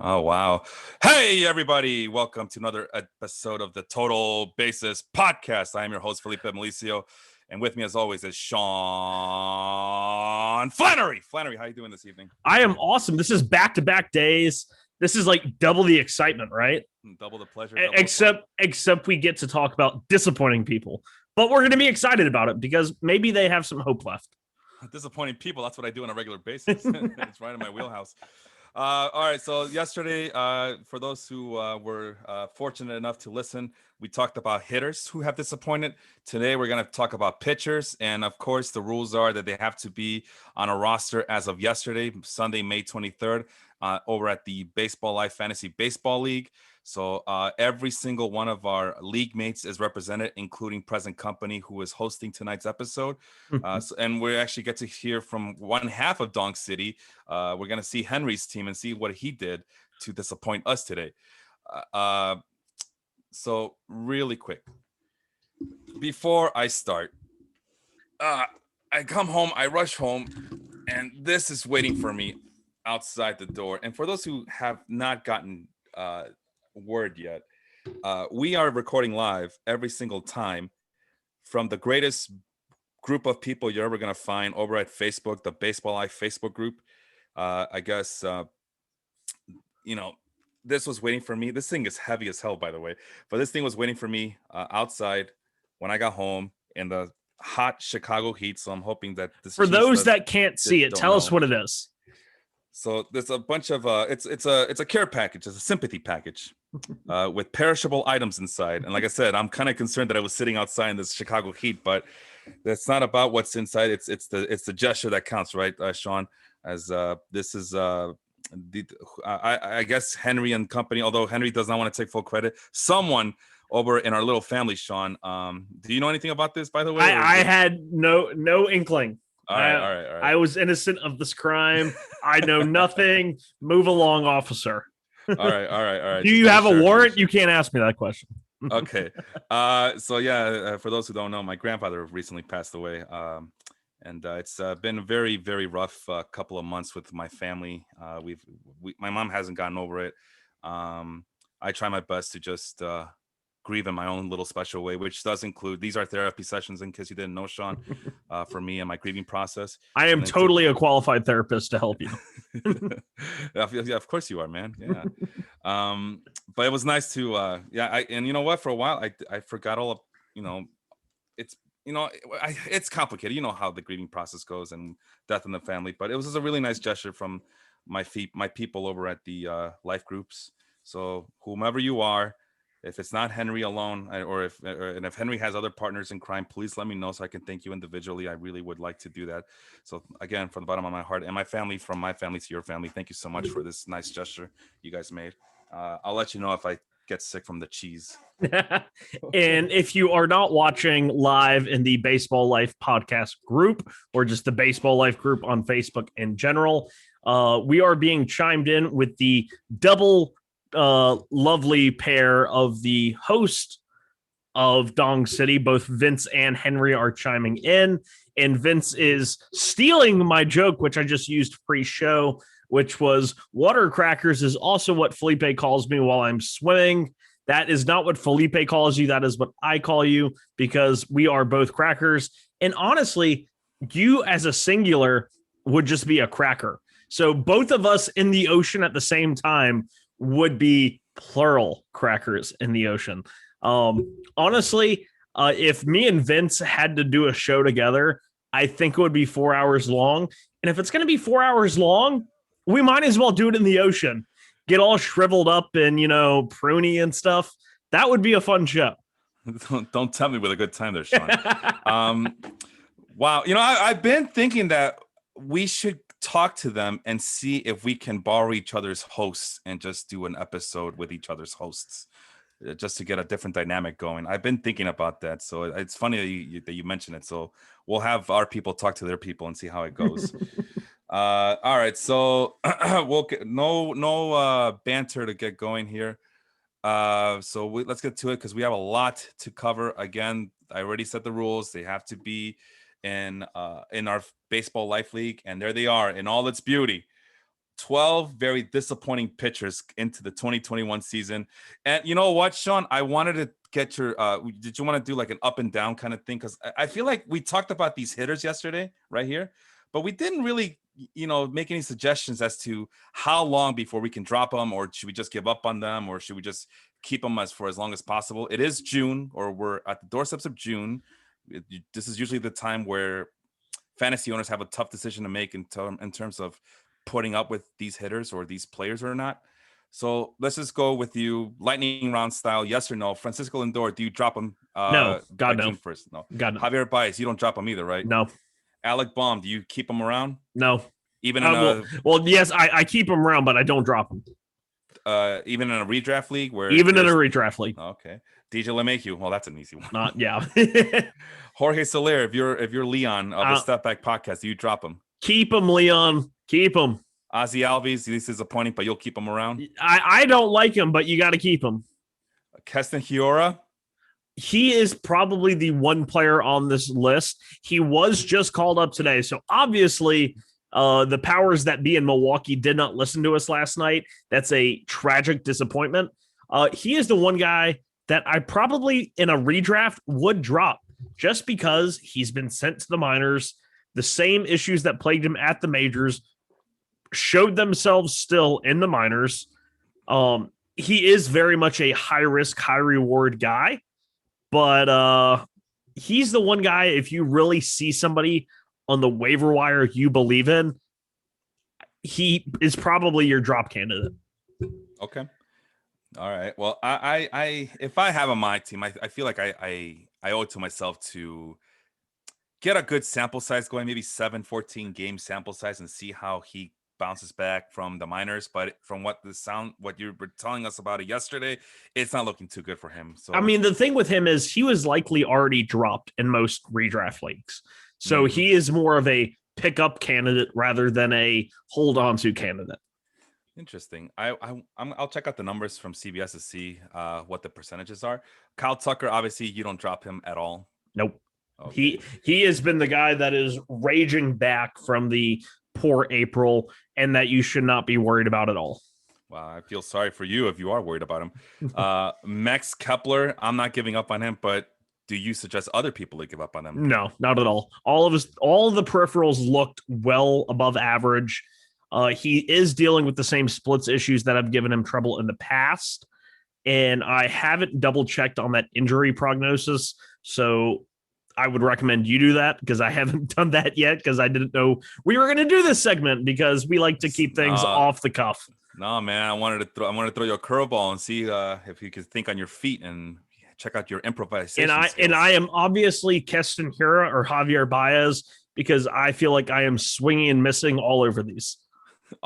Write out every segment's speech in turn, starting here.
Oh, wow. Hey, everybody. Welcome to another episode of the Total Basis Podcast. I am your host, Felipe and and with me, as always, is Sean Flannery. Flannery, how you doing this evening? I am awesome. This is back-to-back days. This is like double the excitement, right? Double the pleasure. Except we get to talk about disappointing people. But we're going to be excited about it because maybe they have some hope left. Disappointing people, that's what I do on a regular basis. It's right in my wheelhouse. All right, so yesterday, for those who were fortunate enough to listen, we talked about hitters who have disappointed. Today, we're going to talk about pitchers. And of course, the rules are that they have to be on a roster as of yesterday, Sunday, May 23rd, over at the Baseball Life Fantasy Baseball League. So every single one of our league mates is represented, including present company who is hosting tonight's episode. And we actually get to hear from one half of Dong City. We're going to see Henry's team and see what he did to disappoint us today. So really quick, before I start, I come home, I rush home, and this is waiting for me outside the door. And for those who have not gotten word yet, we are recording live every single time from the greatest group of people you're ever going to find over at Facebook, the Baseball Life Facebook group. I guess this was waiting for me. This thing is heavy as hell, by the way, but this thing was waiting for me outside when I got home in the hot Chicago heat. So I'm hoping that this, for those that can't see it, tell us what it is. So there's a bunch of it's a care package, it's a sympathy package with perishable items inside. And like I said, I'm kind of concerned that I was sitting outside in this Chicago heat, but that's not about what's inside. It's the gesture that counts, right, Sean? As this is I guess Henry and company, although Henry does not want to take full credit, someone over in our little family, Sean. Do you know anything about this, by the way? I had no inkling. All right. I was innocent of this crime. I know nothing. Move along, officer. All right. Do you have a warrant? You can't ask me that question. Okay. So yeah, for those who don't know, my grandfather recently passed away. And it's been a very, very rough couple of months with my family. My mom hasn't gotten over it. I try my best to just grieve in my own little special way, which does include, these are therapy sessions, in case you didn't know, Sean, for me and my grieving process. I am totally a qualified therapist to help you. Yeah, of course you are, man. Yeah. But it was nice to, and you know what, for a while, I forgot all of, it's, it's complicated. You know how the grieving process goes and death in the family, but it was just a really nice gesture from my people over at the life groups. So whomever you are, if it's not Henry alone, or if Henry has other partners in crime, please let me know so I can thank you individually. I really would like to do that. So again, from the bottom of my heart and my family, from my family to your family, thank you so much for this nice gesture you guys made. I'll let you know if I get sick from the cheese. And if you are not watching live in the Baseball Life podcast group or just the Baseball Life group on Facebook in general, we are being chimed in with the double lovely pair of the host of Dong City. Both Vince and Henry are chiming in, and Vince is stealing my joke, which I just used pre-show, which was water crackers is also what Felipe calls me while I'm swimming. That is not what Felipe calls you. That is what I call you, because we are both crackers. And honestly, you as a singular would just be a cracker. So both of us in the ocean at the same time would be plural crackers in the ocean. Honestly, if me and Vince had to do a show together, I think it would be 4 hours long. And if it's going to be 4 hours long, we might as well do it in the ocean. Get all shriveled up and, pruny and stuff. That would be a fun show. Don't tell me with a good time there, Sean. Wow. I've been thinking that we should talk to them and see if we can borrow each other's hosts and just do an episode with each other's hosts, just to get a different dynamic going. I've been thinking about that. So it's funny that you mentioned it. So we'll have our people talk to their people and see how it goes. All right. So we'll get no banter to get going here. So let's get to it, because we have a lot to cover. Again, I already set the rules. They have to be in our Baseball Life League, and there they are in all its beauty. 12 very disappointing pitchers into the 2021 season. And you know what, Sean? I wanted to get your did you want to do like an up and down kind of thing? Because I feel like we talked about these hitters yesterday right here, but we didn't really make any suggestions as to how long before we can drop them, or should we just give up on them, or should we just keep them for as long as possible? It is June, or we're at the doorsteps of June. This is usually the time where fantasy owners have a tough decision to make in terms of putting up with these hitters or these players or not. So let's just go with you, lightning round style. Yes or no? Francisco Lindor, do you drop him? No, God no. June 1st? No. God no. Javier Baez, you don't drop him either, right? No. Alec Baum, do you keep him around? No. Even in well, yes, I keep him around, but I don't drop him. Even in a redraft league, even in a redraft league. Okay. DJ LeMahieu, well, that's an easy one. Yeah. Jorge Soler, if you're Leon of the Step Back Podcast, do you drop him? Keep him, Leon. Keep him. Ozzy Albies, this is disappointing, but you'll keep him around. I don't like him, but you got to keep him. Keston Hiura. He is probably the one player on this list. He was just called up today, so obviously the powers that be in Milwaukee did not listen to us last night. That's a tragic disappointment. He is the one guy that I probably in a redraft would drop just because he's been sent to the minors. The same issues that plagued him at the majors showed themselves still in the minors. He is very much a high risk, high reward guy, but he's the one guy, if you really see somebody on the waiver wire you believe in, he is probably your drop candidate. Okay. All right. Well, I if I have on my team, I feel like I owe it to myself to get a good sample size going, maybe 14 game sample size, and see how he bounces back from the minors. But from what you were telling us about it yesterday, it's not looking too good for him. So I mean, the thing with him is he was likely already dropped in most redraft leagues. So he is more of a pickup candidate rather than a hold on to candidate. Interesting. I'll check out the numbers from CBS to see what the percentages are. Kyle Tucker, obviously, you don't drop him at all. Nope. Okay. He has been the guy that is raging back from the poor April, and that you should not be worried about at all. Wow, I feel sorry for you if you are worried about him. Max Kepler, I'm not giving up on him, but do you suggest other people to give up on him? No, not at all. All of the peripherals looked well above average. He is dealing with the same splits issues that have given him trouble in the past, and I haven't double checked on that injury prognosis, so I would recommend you do that because I haven't done that yet because I didn't know we were going to do this segment because we like to keep things off the cuff. No, man, I wanted to throw you a curveball and see if you could think on your feet and check out your improvisation. And I am obviously Keston Hiura or Javier Baez because I feel like I am swinging and missing all over these.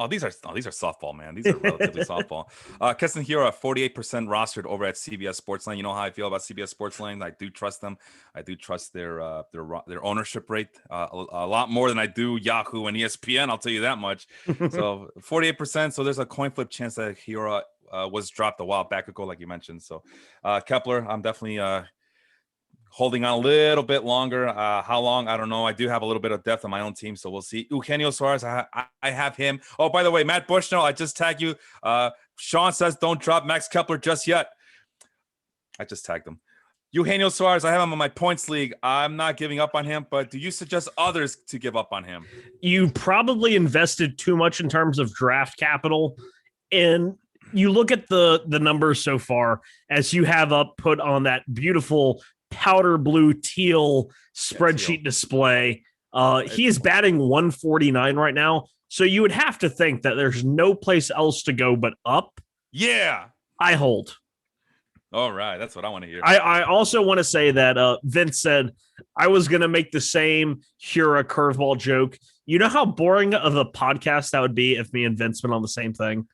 These are softball, man. These are relatively softball. Keston Hiura, 48% rostered over at CBS Sportsline. You know how I feel about CBS Sportsline. I do trust them. I do trust their ownership rate a lot more than I do Yahoo and ESPN. I'll tell you that much. So 48%. So there's a coin flip chance that Hiura was dropped a while back ago, like you mentioned. So Kepler, I'm definitely holding on a little bit longer. How long? I don't know. I do have a little bit of depth on my own team, so we'll see. Eugenio Suarez, I have him. Oh, by the way, Matt Bushnell, I just tagged you. Sean says don't drop Max Kepler just yet. I just tagged him. Eugenio Suarez, I have him on my points league. I'm not giving up on him, but do you suggest others to give up on him? You probably invested too much in terms of draft capital, and you look at the numbers so far as you have up put on that beautiful powder blue teal spreadsheet display. He is batting 149 right now. So you would have to think that there's no place else to go but up. Yeah. I hold. All right. That's what I want to hear. I also want to say that Vince said I was going to make the same Hura curveball joke. You know how boring of a podcast that would be if me and Vince went on the same thing?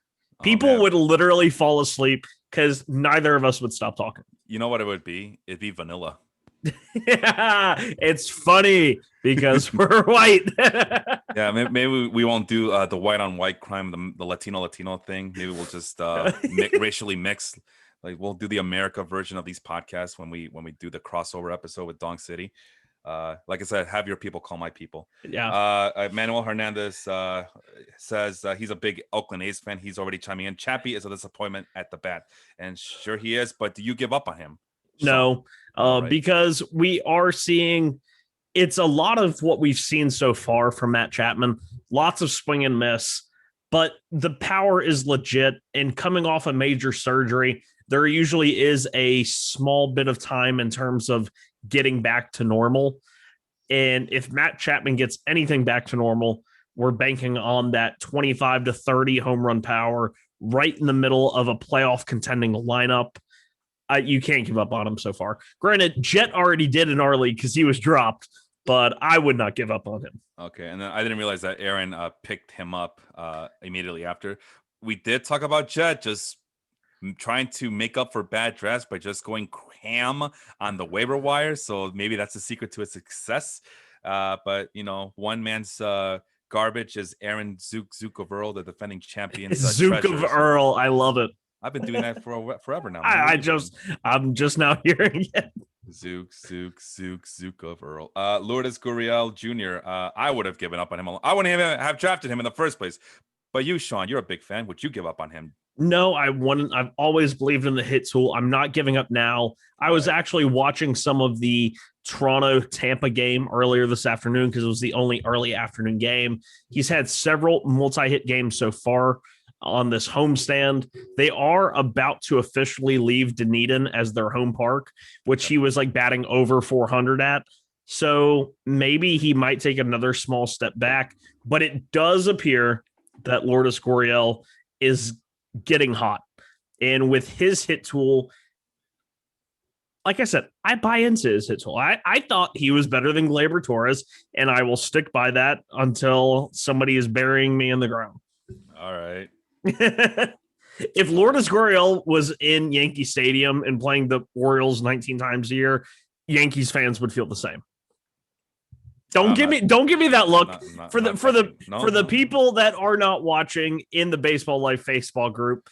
People would literally fall asleep because neither of us would stop talking. You know what it would be? It'd be vanilla. Yeah, it's funny because we're white. Yeah, maybe we won't do the white on white crime, the Latino thing. Maybe we'll just racially mix. Like we'll do the America version of these podcasts when we do the crossover episode with Dong City. like I said, have your people call my people. Yeah. Manuel Hernandez says he's a big Oakland A's fan. He's already chiming in. Chappie is a disappointment at the bat, and sure he is. But do you give up on him? No, right. because we are seeing it's a lot of what we've seen so far from Matt Chapman. Lots of swing and miss, but the power is legit. And coming off a major surgery, there usually is a small bit of time in terms of getting back to normal. And if Matt Chapman gets anything back to normal, we're banking on that 25 to 30 home run power right in the middle of a playoff contending lineup. You can't give up on him so far. Granted, Jet already did in our league because he was dropped, but I would not give up on him. Okay, and then I didn't realize that Aaron picked him up immediately after. We did talk about Jet just trying to make up for bad drafts by just going ham on the waiver wire. So maybe that's the secret to his success. But, one man's garbage is Aaron Zook of Earl, the defending champion. Zook of Earl. I love it. I've been doing that for forever now. I'm just now hearing it. Zook of Earl. Lourdes Gurriel Jr. I would have given up on him. I wouldn't even have drafted him in the first place. But you, Sean, you're a big fan. Would you give up on him? No, I wouldn't. I've always believed in the hit tool. I'm not giving up now. I was actually watching some of the Toronto-Tampa game earlier this afternoon because it was the only early afternoon game. He's had several multi-hit games so far on this homestand. They are about to officially leave Dunedin as their home park, which he was like batting over 400 at. So maybe he might take another small step back, but it does appear that Lourdes Gurriel is getting hot. And with his hit tool, like I said, I buy into his hit tool. I thought he was better than Gleyber Torres, and I will stick by that until somebody is burying me in the ground. All right. If Lourdes Gurriel was in Yankee Stadium and playing the Orioles 19 times a year, Yankees fans would feel the same. Don't give me that look. For the people that are not watching in the Baseball Life Facebook group,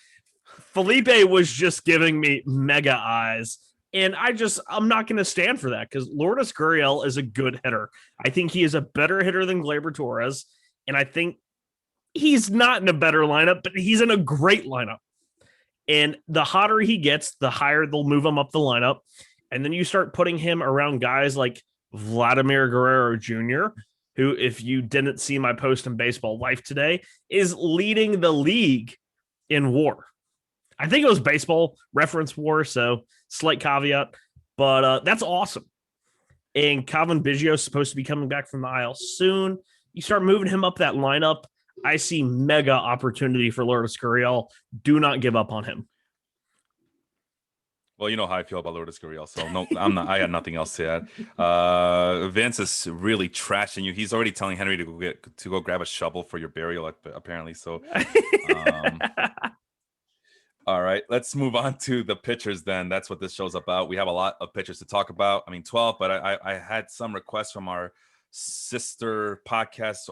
Felipe was just giving me mega eyes. And I'm not going to stand for that because Lourdes Gurriel is a good hitter. I think he is a better hitter than Gleyber Torres. And I think he's not in a better lineup, but he's in a great lineup. And the hotter he gets, the higher they'll move him up the lineup. And then you start putting him around guys like Vladimir Guerrero Jr., who, if you didn't see my post in Baseball Life today, is leading the league in WAR. I think it was Baseball Reference WAR, so slight caveat, but that's awesome. And Calvin Biggio is supposed to be coming back from the IL soon. You start moving him up that lineup, I see mega opportunity for Lourdes Gurriel. Do not give up on him. Well, you know how I feel about Lourdes Gurriel, so no, I'm not. I got nothing else to add. Vince is really trashing you. He's already telling Henry to go grab a shovel for your burial, apparently. So, all right, let's move on to the pitchers. Then that's what this show's about. We have a lot of pitchers to talk about. I mean, 12, but I had some requests from our sister podcast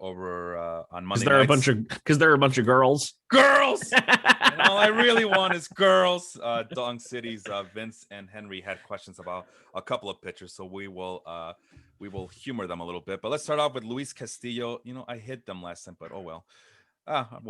over on Monday. Because there are a bunch of girls. And all I really want is girls. Dong City's Vince and Henry had questions about a couple of pitchers, so we will humor them a little bit. But let's start off with Luis Castillo. I hit them last time, but oh well.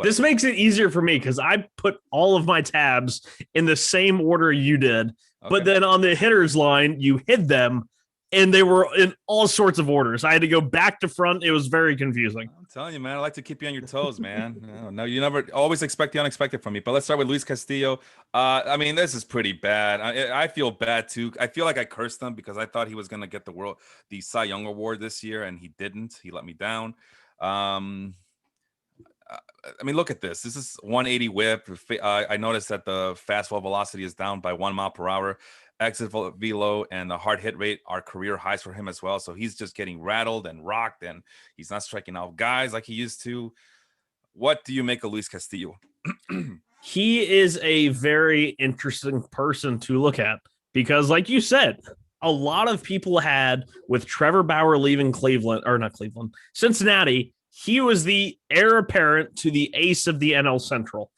This makes it easier for me because I put all of my tabs in the same order you did, okay. But then on the hitters line, you hid them. And they were in all sorts of orders. I had to go back to front. It was very confusing. I'm telling you, man, I like to keep you on your toes, man. No, you never always expect the unexpected from me. But let's start with Luis Castillo. I mean, this is pretty bad. I feel bad, too. I feel like I cursed him because I thought he was going to get the Cy Young Award this year, and he didn't. He let me down. I mean, look at this. This is 180 whip. I noticed that the fastball velocity is down by 1 mile per hour. Exit velo and the hard hit rate are career highs for him as well. So he's just getting rattled and rocked, and he's not striking out guys like he used to. What do you make of Luis Castillo? He is a very interesting person to look at because, like you said, a lot of people had with Trevor Bauer leaving Cincinnati. He was the heir apparent to the ace of the NL Central.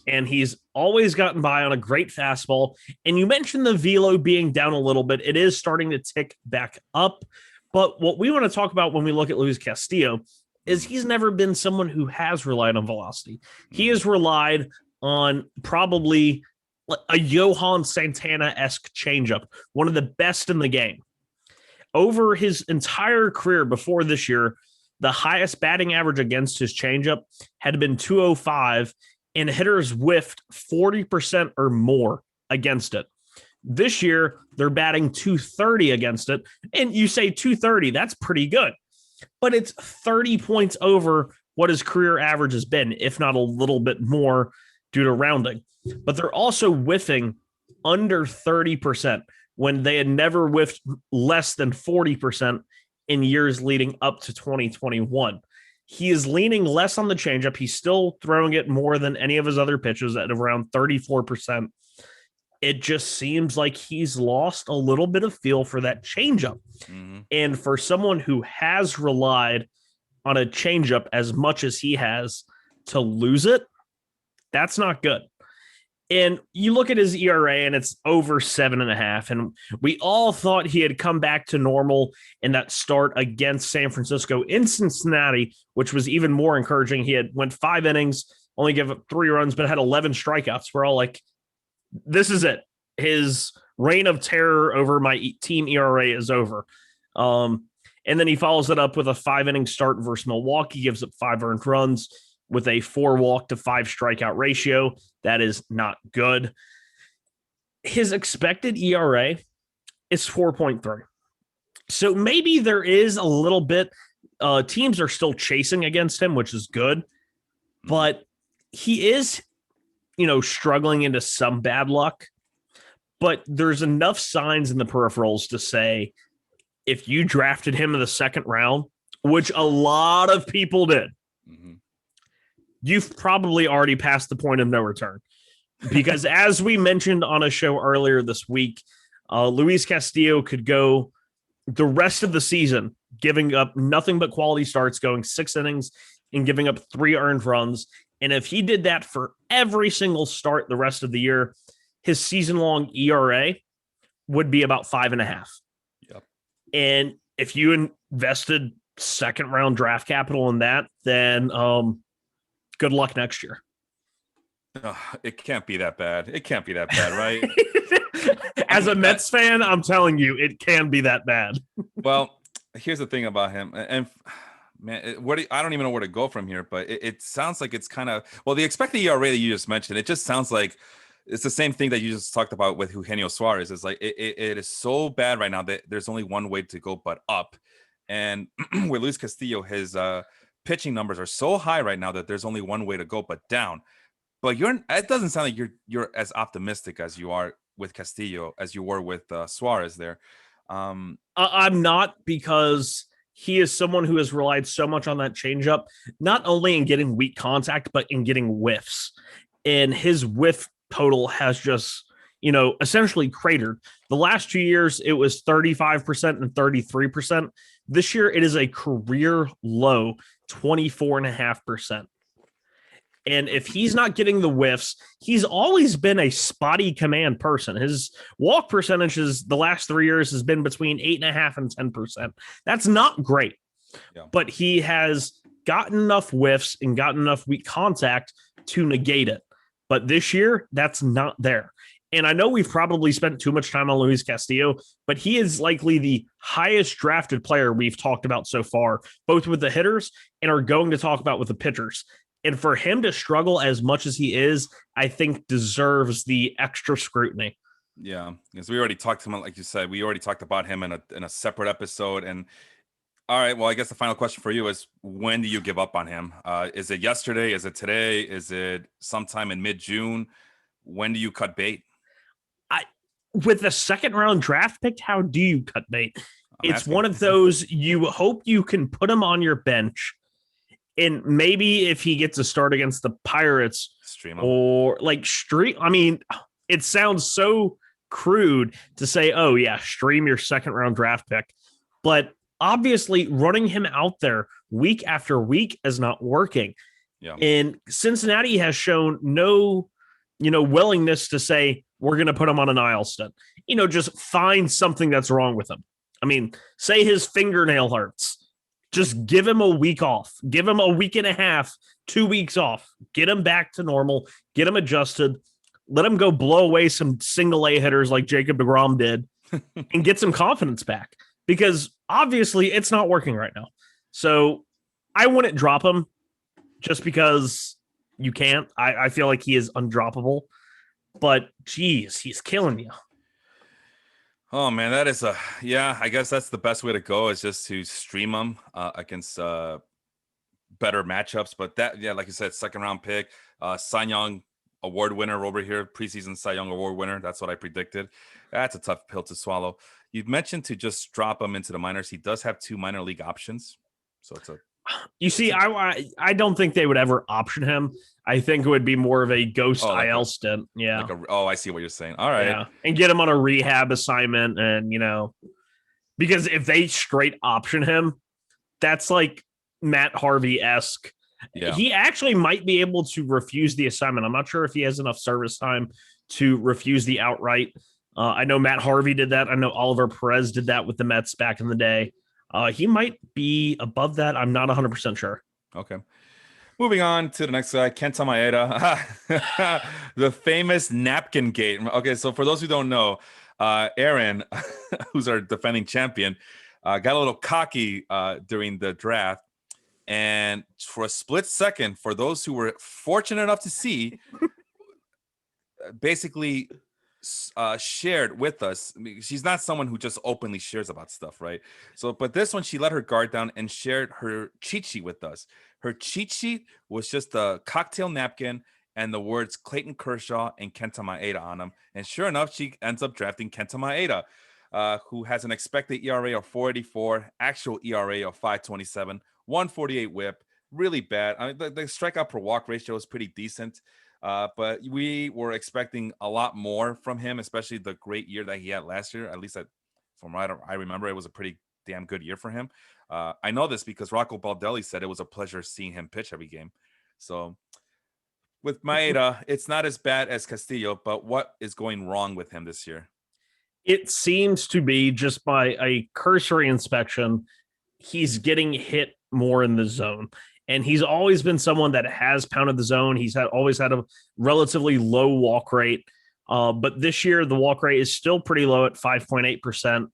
And he's always gotten by on a great fastball. And you mentioned the velo being down a little bit. It is starting to tick back up, But what we want to talk about when we look at Luis Castillo is he's never been someone who has relied on velocity. He has relied on probably a Johan Santana-esque changeup, one of the best in the game. Over his entire career before this year, the highest batting average against his changeup had been 205, and hitters whiffed 40% or more against it. This year, they're batting 230 against it. And you say 230, that's pretty good. But it's 30 points over what his career average has been, if not a little bit more due to rounding. But they're also whiffing under 30% when they had never whiffed less than 40% in years leading up to 2021. He is leaning less on the changeup. He's still throwing it more than any of his other pitches at around 34%. It just seems like he's lost a little bit of feel for that changeup. Mm-hmm. And for someone who has relied on a changeup as much as he has, to lose it, that's not good. And you look at his ERA and it's over 7.5. And we all thought he had come back to normal in that start against San Francisco in Cincinnati, which was even more encouraging. He went 5 innings, only gave up 3 runs, but had 11 strikeouts. We're all like, this is it. His reign of terror over my team ERA is over. And then he follows it up with a 5-inning start versus Milwaukee, gives up 5 earned runs with a 4 walk to 5 strikeout ratio. That is not good. His expected ERA is 4.3. So maybe there is a little bit, teams are still chasing against him, which is good, but he is, struggling into some bad luck, but there's enough signs in the peripherals to say if you drafted him in the second round, which a lot of people did, you've probably already passed the point of no return. Because as we mentioned on a show earlier this week, Luis Castillo could go the rest of the season giving up nothing but quality starts, going 6 innings and giving up 3 earned runs. And if he did that for every single start the rest of the year, his season-long ERA would be about 5.5. Yep. And if you invested second-round draft capital in that, then good luck next year. It can't be that bad. It can't be that bad, right? As a Mets fan, I'm telling you, it can be that bad. Well, here's the thing about him. And man, I don't even know where to go from here, but it sounds like it's kind of, well, the expected ERA that you just mentioned, it just sounds like it's the same thing that you just talked about with Eugenio Suarez. It's like it is so bad right now that there's only one way to go but up. And with Luis Castillo, his pitching numbers are so high right now that there's only one way to go but down. But it doesn't sound like you're as optimistic as you are with Castillo as you were with Suarez there. I'm not, because he is someone who has relied so much on that changeup, not only in getting weak contact, but in getting whiffs. And his whiff total has just, essentially cratered. The last 2 years, it was 35% and 33%. This year, it is a career low 24.5%. And if he's not getting the whiffs, he's always been a spotty command person. His walk percentages the last 3 years has been between 8.5% and 10%. That's not great. Yeah. But he has gotten enough whiffs and gotten enough weak contact to negate it. But this year, that's not there. And I know we've probably spent too much time on Luis Castillo, but he is likely the highest drafted player we've talked about so far, both with the hitters and are going to talk about with the pitchers. And for him to struggle as much as he is, I think deserves the extra scrutiny. Yeah, because we already talked to him, like you said, we already talked about him in a separate episode. And all right, well, I guess the final question for you is, when do you give up on him? Is it yesterday? Is it today? Is it sometime in mid-June? When do you cut bait? With the second round draft pick, how do you cut bait? It's one of those, you hope you can put him on your bench. And maybe if he gets a start against the Pirates, or it sounds so crude to say, oh yeah, stream your second round draft pick. But obviously running him out there week after week is not working. Yeah. And Cincinnati has shown no, willingness to say, we're going to put him on an aisle stud. Just find something that's wrong with him. I mean, say his fingernail hurts. Just give him a week off. Give him a week and a half, 2 weeks off. Get him back to normal. Get him adjusted. Let him go blow away some single A hitters like Jacob deGrom did and get some confidence back, because obviously it's not working right now. So I wouldn't drop him just because you can't. I feel like he is undroppable, but geez, he's killing you. Oh man, that is I guess that's the best way to go, is just to stream them against better matchups. But like you said, second round pick, Cy Young award winner over here, preseason Cy Young award winner. That's what I predicted. That's a tough pill to swallow. You've mentioned to just drop him into the minors. He does have 2 minor league options, so it's a. You see, I don't think they would ever option him. I think it would be more of a ghost IL stint. Yeah. I see what you're saying. All right. Yeah. And get him on a rehab assignment. And, because if they straight option him, that's like Matt Harvey-esque. Yeah. He actually might be able to refuse the assignment. I'm not sure if he has enough service time to refuse the outright. I know Matt Harvey did that. I know Oliver Perez did that with the Mets back in the day. He might be above that. I'm not 100% sure. Okay. Moving on to the next guy, Kenta Maeda, the famous napkin gate. Okay, so for those who don't know, Aaron, who's our defending champion, got a little cocky during the draft. And for a split second, for those who were fortunate enough to see, basically shared with us. I mean, she's not someone who just openly shares about stuff, right? So, but this one, she let her guard down and shared her cheat sheet with us. Her cheat sheet was just a cocktail napkin and the words Clayton Kershaw and Kenta Maeda on them. And sure enough, she ends up drafting Kenta Maeda, who has an expected ERA of 4.84, actual ERA of 5.27, 148 whip, really bad. I mean, the strikeout per walk ratio is pretty decent. But we were expecting a lot more from him, especially the great year that he had last year. At least from what I remember, it was a pretty damn good year for him. I know this because Rocco Baldelli said it was a pleasure seeing him pitch every game. So with Maeda, it's not as bad as Castillo, but what is going wrong with him this year? It seems to be, just by a cursory inspection, he's getting hit more in the zone. And he's always been someone that has pounded the zone. He's always had a relatively low walk rate. But this year, the walk rate is still pretty low at 5.8%.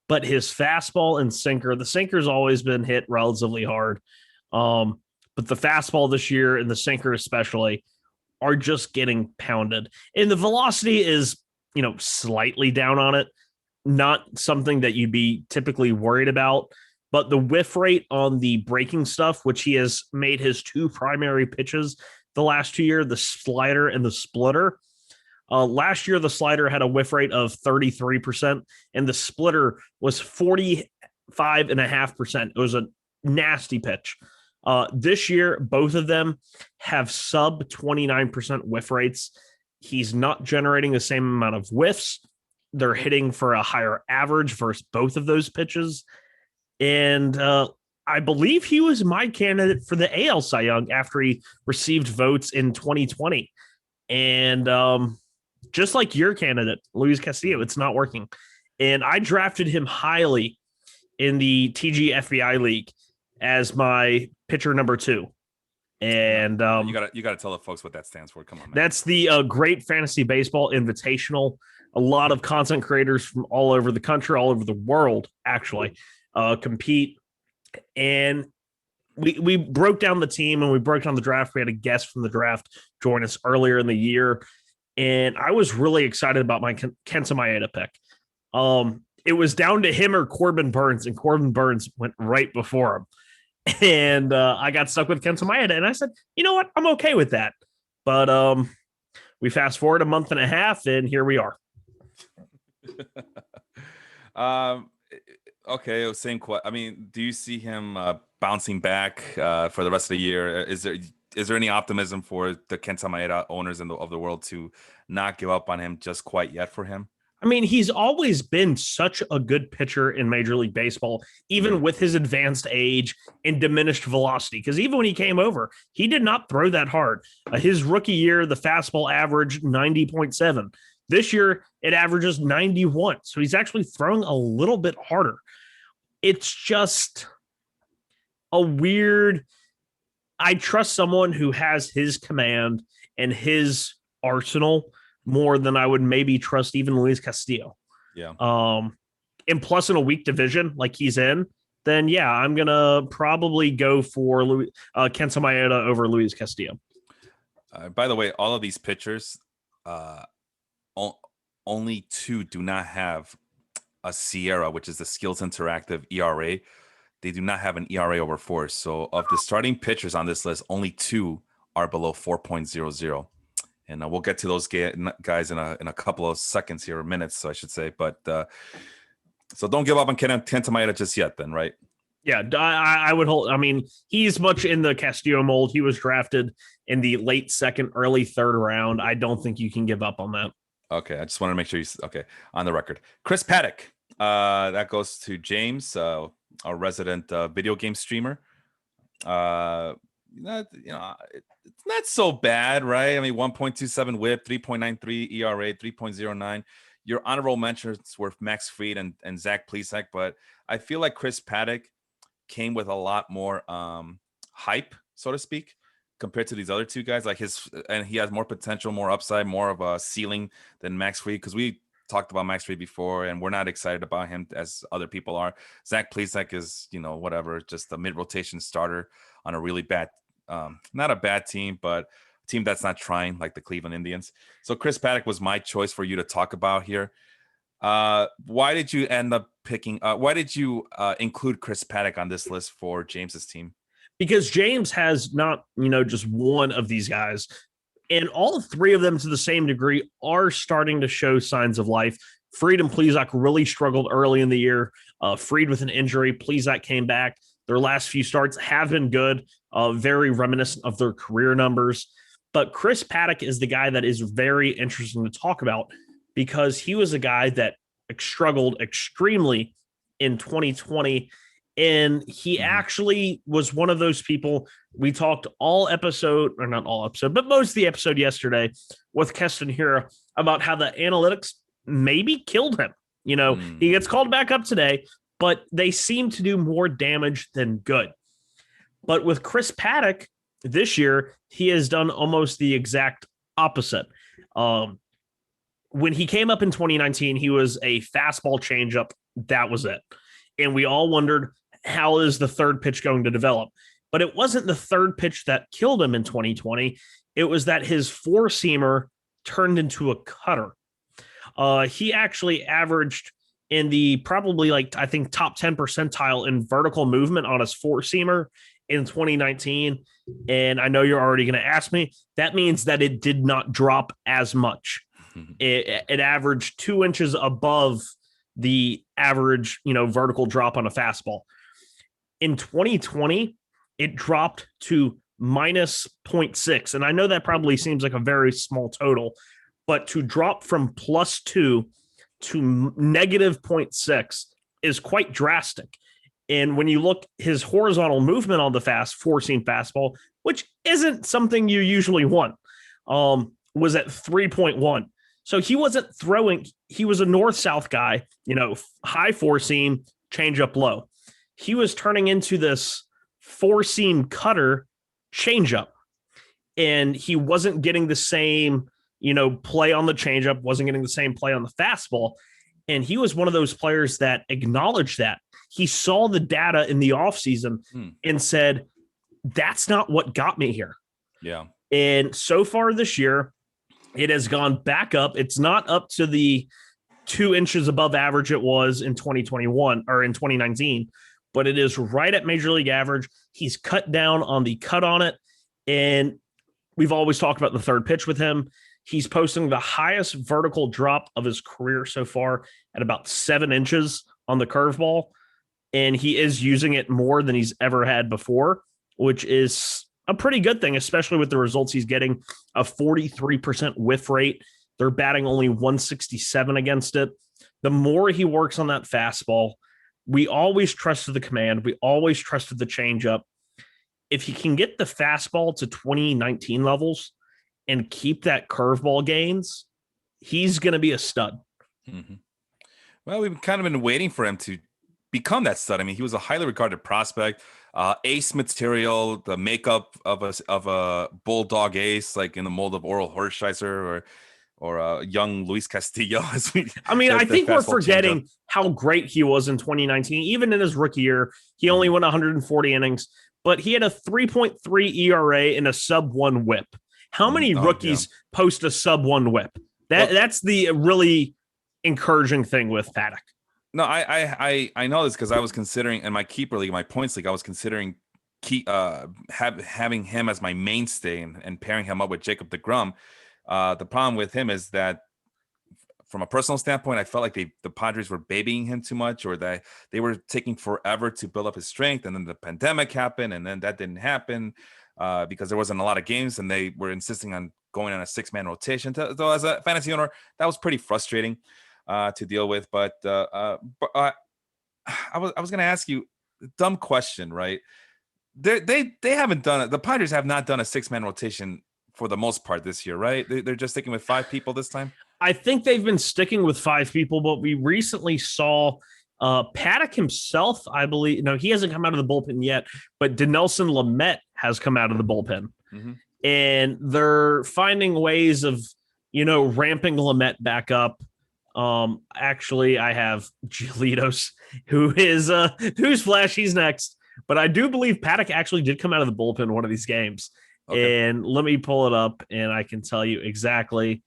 But his fastball and sinker, the sinker's always been hit relatively hard. But the fastball this year and the sinker especially are just getting pounded. And the velocity is, slightly down on it. Not something that you'd be typically worried about. But the whiff rate on the breaking stuff, which he has made his 2 primary pitches the last 2 years, the slider and the splitter. Last year, the slider had a whiff rate of 33%, and the splitter was 45.5%. It was a nasty pitch. This year, both of them have sub 29% whiff rates. He's not generating the same amount of whiffs. They're hitting for a higher average versus both of those pitches. And I believe he was my candidate for the AL Cy Young after he received votes in 2020. And just like your candidate, Luis Castillo, it's not working. And I drafted him highly in the TG FBI League as my pitcher number 2. And you gotta tell the folks what that stands for. Come on, man. That's the Great Fantasy Baseball Invitational. A lot of content creators from all over the country, all over the world, actually, compete. And we broke down the team and we broke down the draft. We had a guest from the draft join us earlier in the year. And I was really excited about my Kenta Maeda pick. It was down to him or Corbin Burns, and Corbin Burns went right before him. And I got stuck with Kenta Maeda, and I said, you know what? I'm okay with that. But we fast forward a month and a half, and here we are. Okay, same question. I mean, do you see him bouncing back for the rest of the year? Is there any optimism for the Kenta Maeda owners of the world to not give up on him just quite yet for him? I mean, he's always been such a good pitcher in Major League Baseball, even with his advanced age and diminished velocity. Because even when he came over, he did not throw that hard. His rookie year, the fastball averaged 90.7. This year, it averages 91. So he's actually throwing a little bit harder. it's just a weird. I trust someone who has his command and his arsenal more than I would maybe trust even Luis Castillo. Yeah. And plus in a weak division like he's in, then yeah, I'm gonna probably go for Kenta Maeda over Luis Castillo. By the way, all of these pitchers, only 2 do not have a Sierra, which is the Skills Interactive ERA. They do not have an ERA over 4. So of the starting pitchers on this list, only 2 are below 4.00. And we'll get to those guys in a couple of seconds here, or minutes, so I should say. But so don't give up on Kenta Maeda just yet, then, right? Yeah, I would hold. I mean, he's much in the Castillo mold. He was drafted in the late second, early third round. I don't think you can give up on that. Okay, I just want to make sure he's okay on the record. Chris Paddock, that goes to James, our resident video game streamer. It's not so bad, right? I mean, 1.27 WHIP, 3.93 ERA, 3.09. Your honorable mentions were Max Fried and Zach Plesac, but I feel like Chris Paddock came with a lot more hype, so to speak, compared to these other 2 guys. And he has more potential, more upside, more of a ceiling than Max Fried, because we talked about Max Fried before, and we're not excited about him as other people are. Zach Plesac is, whatever, just a mid-rotation starter on a really bad, not a bad team, but a team that's not trying, like the Cleveland Indians. So Chris Paddock was my choice for you to talk about here. Why did you end up picking? Why did you include Chris Paddock on this list for James's team? Because James has not, just one of these guys, and all 3 of them to the same degree are starting to show signs of life. Fried and Plesac really struggled early in the year. Fried with an injury, Plesac came back. Their last few starts have been good, very reminiscent of their career numbers. But Chris Paddock is the guy that is very interesting to talk about, because he was a guy that struggled extremely in 2020. And he actually was one of those people. We talked all episode, or not all episode, but most of the episode yesterday with Keston Hira about how the analytics maybe killed him. He gets called back up today, but they seem to do more damage than good. But with Chris Paddock this year, he has done almost the exact opposite. When he came up in 2019, he was a fastball changeup. That was it. And we all wondered, how is the third pitch going to develop? But it wasn't the third pitch that killed him in 2020. It was that his 4-seamer turned into a cutter. He actually averaged in the probably I think top 10 percentile in vertical movement on his 4-seamer in 2019. And I know you're already going to ask me, that means that it did not drop as much. It averaged 2 inches above the average, vertical drop on a fastball. In 2020, it dropped to minus 0.6. And I know that probably seems like a very small total, but to drop from +2 to negative 0.6 is quite drastic. And when you look, his horizontal movement on the 4-seam fastball, which isn't something you usually want, was at 3.1. So he wasn't throwing, he was a north-south guy, high 4-seam, change up low. He was turning into this 4-seam cutter changeup, and he wasn't getting the same, play on the changeup, wasn't getting the same play on the fastball. And he was one of those players that acknowledged that. He saw the data in the offseason and said, that's not what got me here. Yeah. And so far this year, it has gone back up. It's not up to the 2 inches above average it was in 2021 or in 2019, but it is right at major league average. He's cut down on the cut on it. And we've always talked about the third pitch with him. He's posting the highest vertical drop of his career so far at about 7 inches on the curveball. And he is using it more than he's ever had before, which is a pretty good thing, especially with the results he's getting. A 43% whiff rate. They're batting only 167 against it. The more he works on that fastball, we always trusted the command. We always trusted the changeup. If he can get the fastball to 2019 levels and keep that curveball gains, he's going to be a stud. Mm-hmm. Well, we've kind of been waiting for him to become that stud. I mean, he was a highly regarded prospect, ace material, the makeup of a bulldog ace, like in the mold of Oral Hershiser or young Luis Castillo. As we, I mean, I think we're fastball changeup. forgetting how great he was in 2019. Even in his rookie year, he only went 140 innings, but he had a 3.3 ERA and a sub-1 WHIP. How many rookies post a sub-1 WHIP? That's the really encouraging thing with Paddock. No, I know this because I was considering in my keeper league, my points league, I was considering having him as my mainstay and pairing him up with Jacob deGrom. The problem with him is that from a personal standpoint, I felt like the Padres were babying him too much, or that they were taking forever to build up his strength. And then the pandemic happened, and then that didn't happen because there wasn't a lot of games, and they were insisting on going on a 6-man rotation. So as a fantasy owner, that was pretty frustrating to deal with. But I was going to ask you a dumb question, right? They haven't done it. The Padres have not done a 6-man rotation for the most part this year, right? They're just sticking with 5 people this time. I think they've been sticking with 5 people, but we recently saw Paddock himself, I believe. No, he hasn't come out of the bullpen yet, but Dinelson Lamet has come out of the bullpen. Mm-hmm. And they're finding ways of, ramping Lamet back up. Actually, I have Giolito's, who's flash. He's next. But I do believe Paddock actually did come out of the bullpen one of these games. Okay. And let me pull it up, and I can tell you exactly.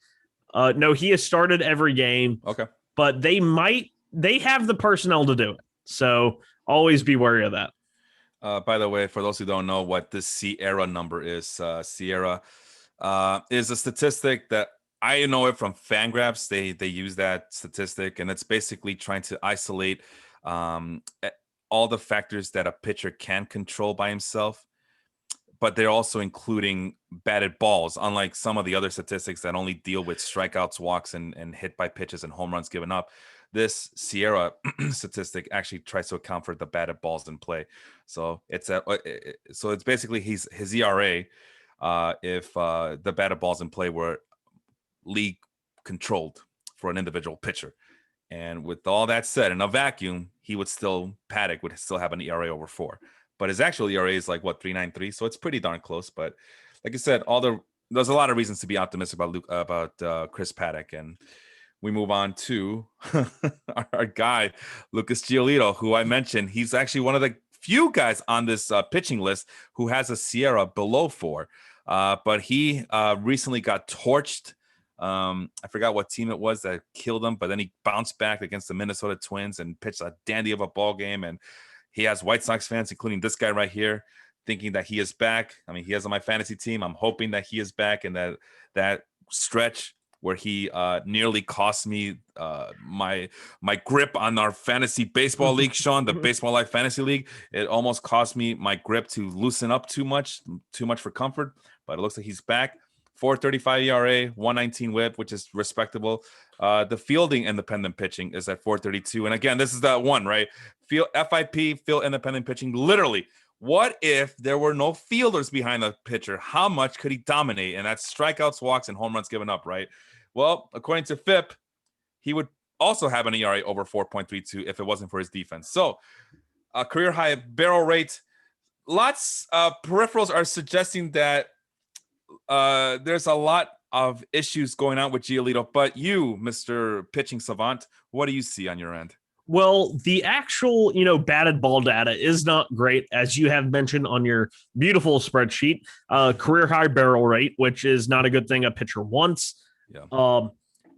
No, he has started every game. Okay. But they have the personnel to do it. So always be wary of that. By the way, for those who don't know what this Sierra number is, Sierra is a statistic that I know it from Fangraphs. They use that statistic, and it's basically trying to isolate all the factors that a pitcher can control by himself. But they're also including batted balls, unlike some of the other statistics that only deal with strikeouts, walks, and hit by pitches and home runs given up. This Sierra statistic actually tries to account for the batted balls in play. So it's basically his ERA if the batted balls in play were league controlled for an individual pitcher. And with all that said, in a vacuum, Paddock would still have an ERA over 4. But his actual ERA is like 3.93, so it's pretty darn close. But like I said, there's a lot of reasons to be optimistic about Chris Paddock, and we move on to our guy Lucas Giolito, who I mentioned. He's actually one of the few guys on this pitching list who has a Sierra below 4, but he recently got torched. I forgot what team it was that killed him, but then he bounced back against the Minnesota Twins and pitched a dandy of a ball game. And he has White Sox fans, including this guy right here, thinking that he is back. I mean, he is on my fantasy team. I'm hoping that he is back, and that stretch where he nearly cost me my grip on our fantasy baseball league, Sean, the Baseball Life Fantasy League. It almost cost me my grip to loosen up too much for comfort, but it looks like he's back. 4.35 ERA, 119 WHIP, which is respectable. The fielding independent pitching is at 4.32. And again, this is that one, right? FIP, field independent pitching. Literally, what if there were no fielders behind the pitcher? How much could he dominate? And that's strikeouts, walks, and home runs given up, right? Well, according to FIP, he would also have an ERA over 4.32 if it wasn't for his defense. So, career high barrel rate. Lots of peripherals are suggesting that there's a lot of issues going on with Giolito, but you, Mr. Pitching Savant, what do you see on your end? Well, the actual, batted ball data is not great, as you have mentioned on your beautiful spreadsheet. Career high barrel rate, which is not a good thing a pitcher wants. Yeah.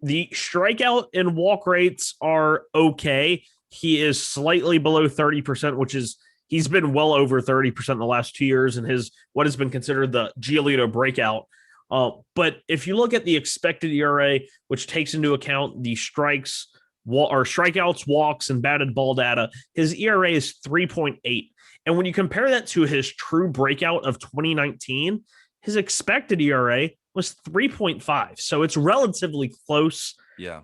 The strikeout and walk rates are okay. He is slightly below 30%, which is he's been well over 30% in the last 2 years in his what has been considered the Giolito breakout. But if you look at the expected ERA, which takes into account the strikeouts, walks, and batted ball data, his ERA is 3.8. And when you compare that to his true breakout of 2019, his expected ERA was 3.5. So it's relatively close. Yeah.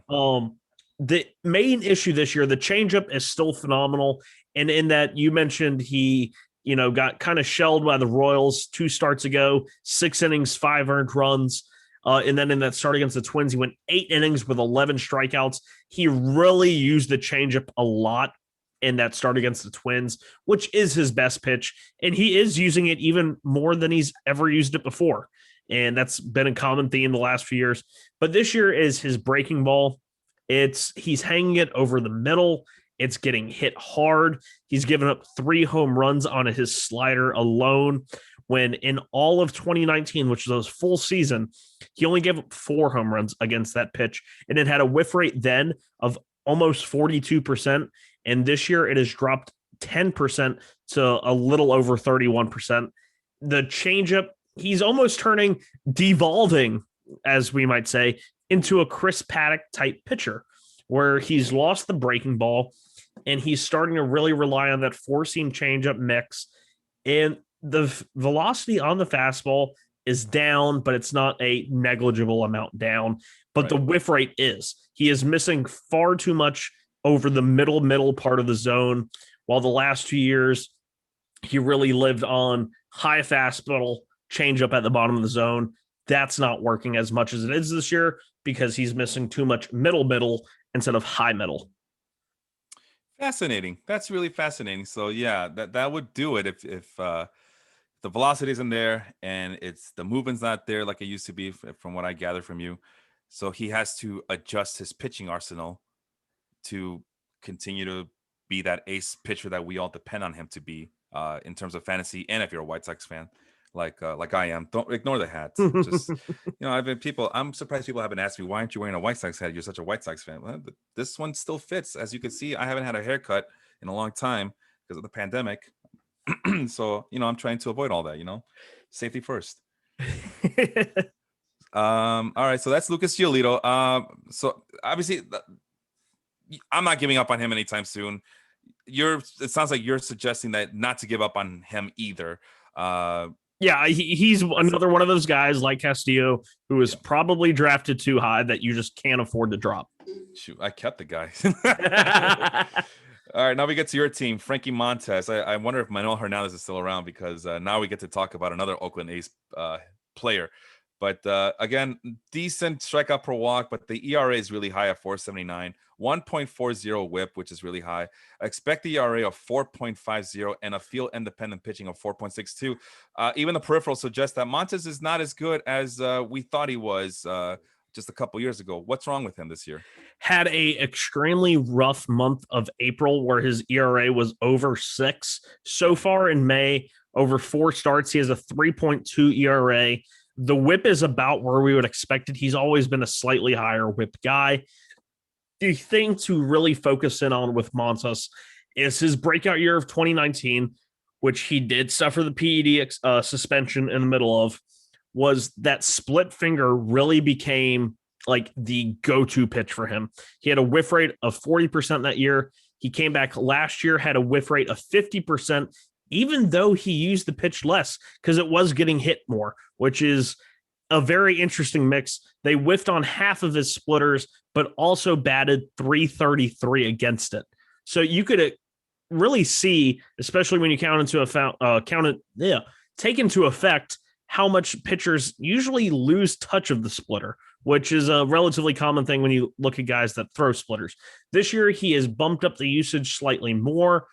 The main issue this year, the changeup is still phenomenal. And in that you mentioned he, got kind of shelled by the Royals 2 starts ago, 6 innings, 5 earned runs. And then in that start against the Twins, he went 8 innings with 11 strikeouts. He really used the changeup a lot in that start against the Twins, which is his best pitch. And he is using it even more than he's ever used it before. And that's been a common theme the last few years. But this year is his breaking ball. He's hanging it over the middle. It's getting hit hard. He's given up 3 home runs on his slider alone, when in all of 2019, which was a full season, he only gave up 4 home runs against that pitch. And it had a whiff rate then of almost 42%. And this year it has dropped 10% to a little over 31%. The changeup, he's almost devolving, as we might say, into a Chris Paddock type pitcher, where he's lost the breaking ball and he's starting to really rely on that 4-seam changeup mix. And the velocity on the fastball is down, but it's not a negligible amount down. But right. The whiff rate is. He is missing far too much over the middle part of the zone, while the last 2 years he really lived on high fastball, changeup at the bottom of the zone. That's not working as much as it is this year because he's missing too much middle instead of high middle. Fascinating. That's really fascinating. So yeah, that would do it if the velocity isn't there and it's the movement's not there like it used to be, from what I gather from you. So he has to adjust his pitching arsenal to continue to be that ace pitcher that we all depend on him to be, in terms of fantasy. And if you're a White Sox fan, like I am, don't ignore the hat. Just, I'm surprised people haven't asked me, why aren't you wearing a White Sox hat? You're such a White Sox fan. Well, this one still fits. As you can see, I haven't had a haircut in a long time because of the pandemic. So, I'm trying to avoid all that, safety first. All right. So that's Lucas Giolito. So obviously I'm not giving up on him anytime soon. It sounds like you're suggesting that not to give up on him either. Yeah, he's another one of those guys like Castillo who was probably drafted too high that you just can't afford to drop. Shoot, I kept the guy. All right, now we get to your team, Frankie Montes. I wonder if Manuel Hernandez is still around, because now we get to talk about another Oakland A's player. But again, decent strikeout per walk, but the ERA is really high at 4.79, 1.40 whip, which is really high. I expect the ERA of 4.50 and a field independent pitching of 4.62. Even the peripheral suggests that Montes is not as good as we thought he was just a couple years ago. What's wrong with him this year? Had a extremely rough month of April where his ERA was over 6. So far in May, over 4 starts, he has a 3.2 ERA. The whip is about where we would expect it. He's always been a slightly higher whip guy. The thing to really focus in on with Montes is his breakout year of 2019, which he did suffer the PED suspension in the middle of, was that split finger really became like the go-to pitch for him. He had a whiff rate of 40% that year. He came back last year, had a whiff rate of 50%, even though he used the pitch less because it was getting hit more, which is a very interesting mix. They whiffed on half of his splitters, but also batted .333 against it. So you could really see, especially when you take into effect how much pitchers usually lose touch of the splitter, which is a relatively common thing when you look at guys that throw splitters. This year, he has bumped up the usage slightly more.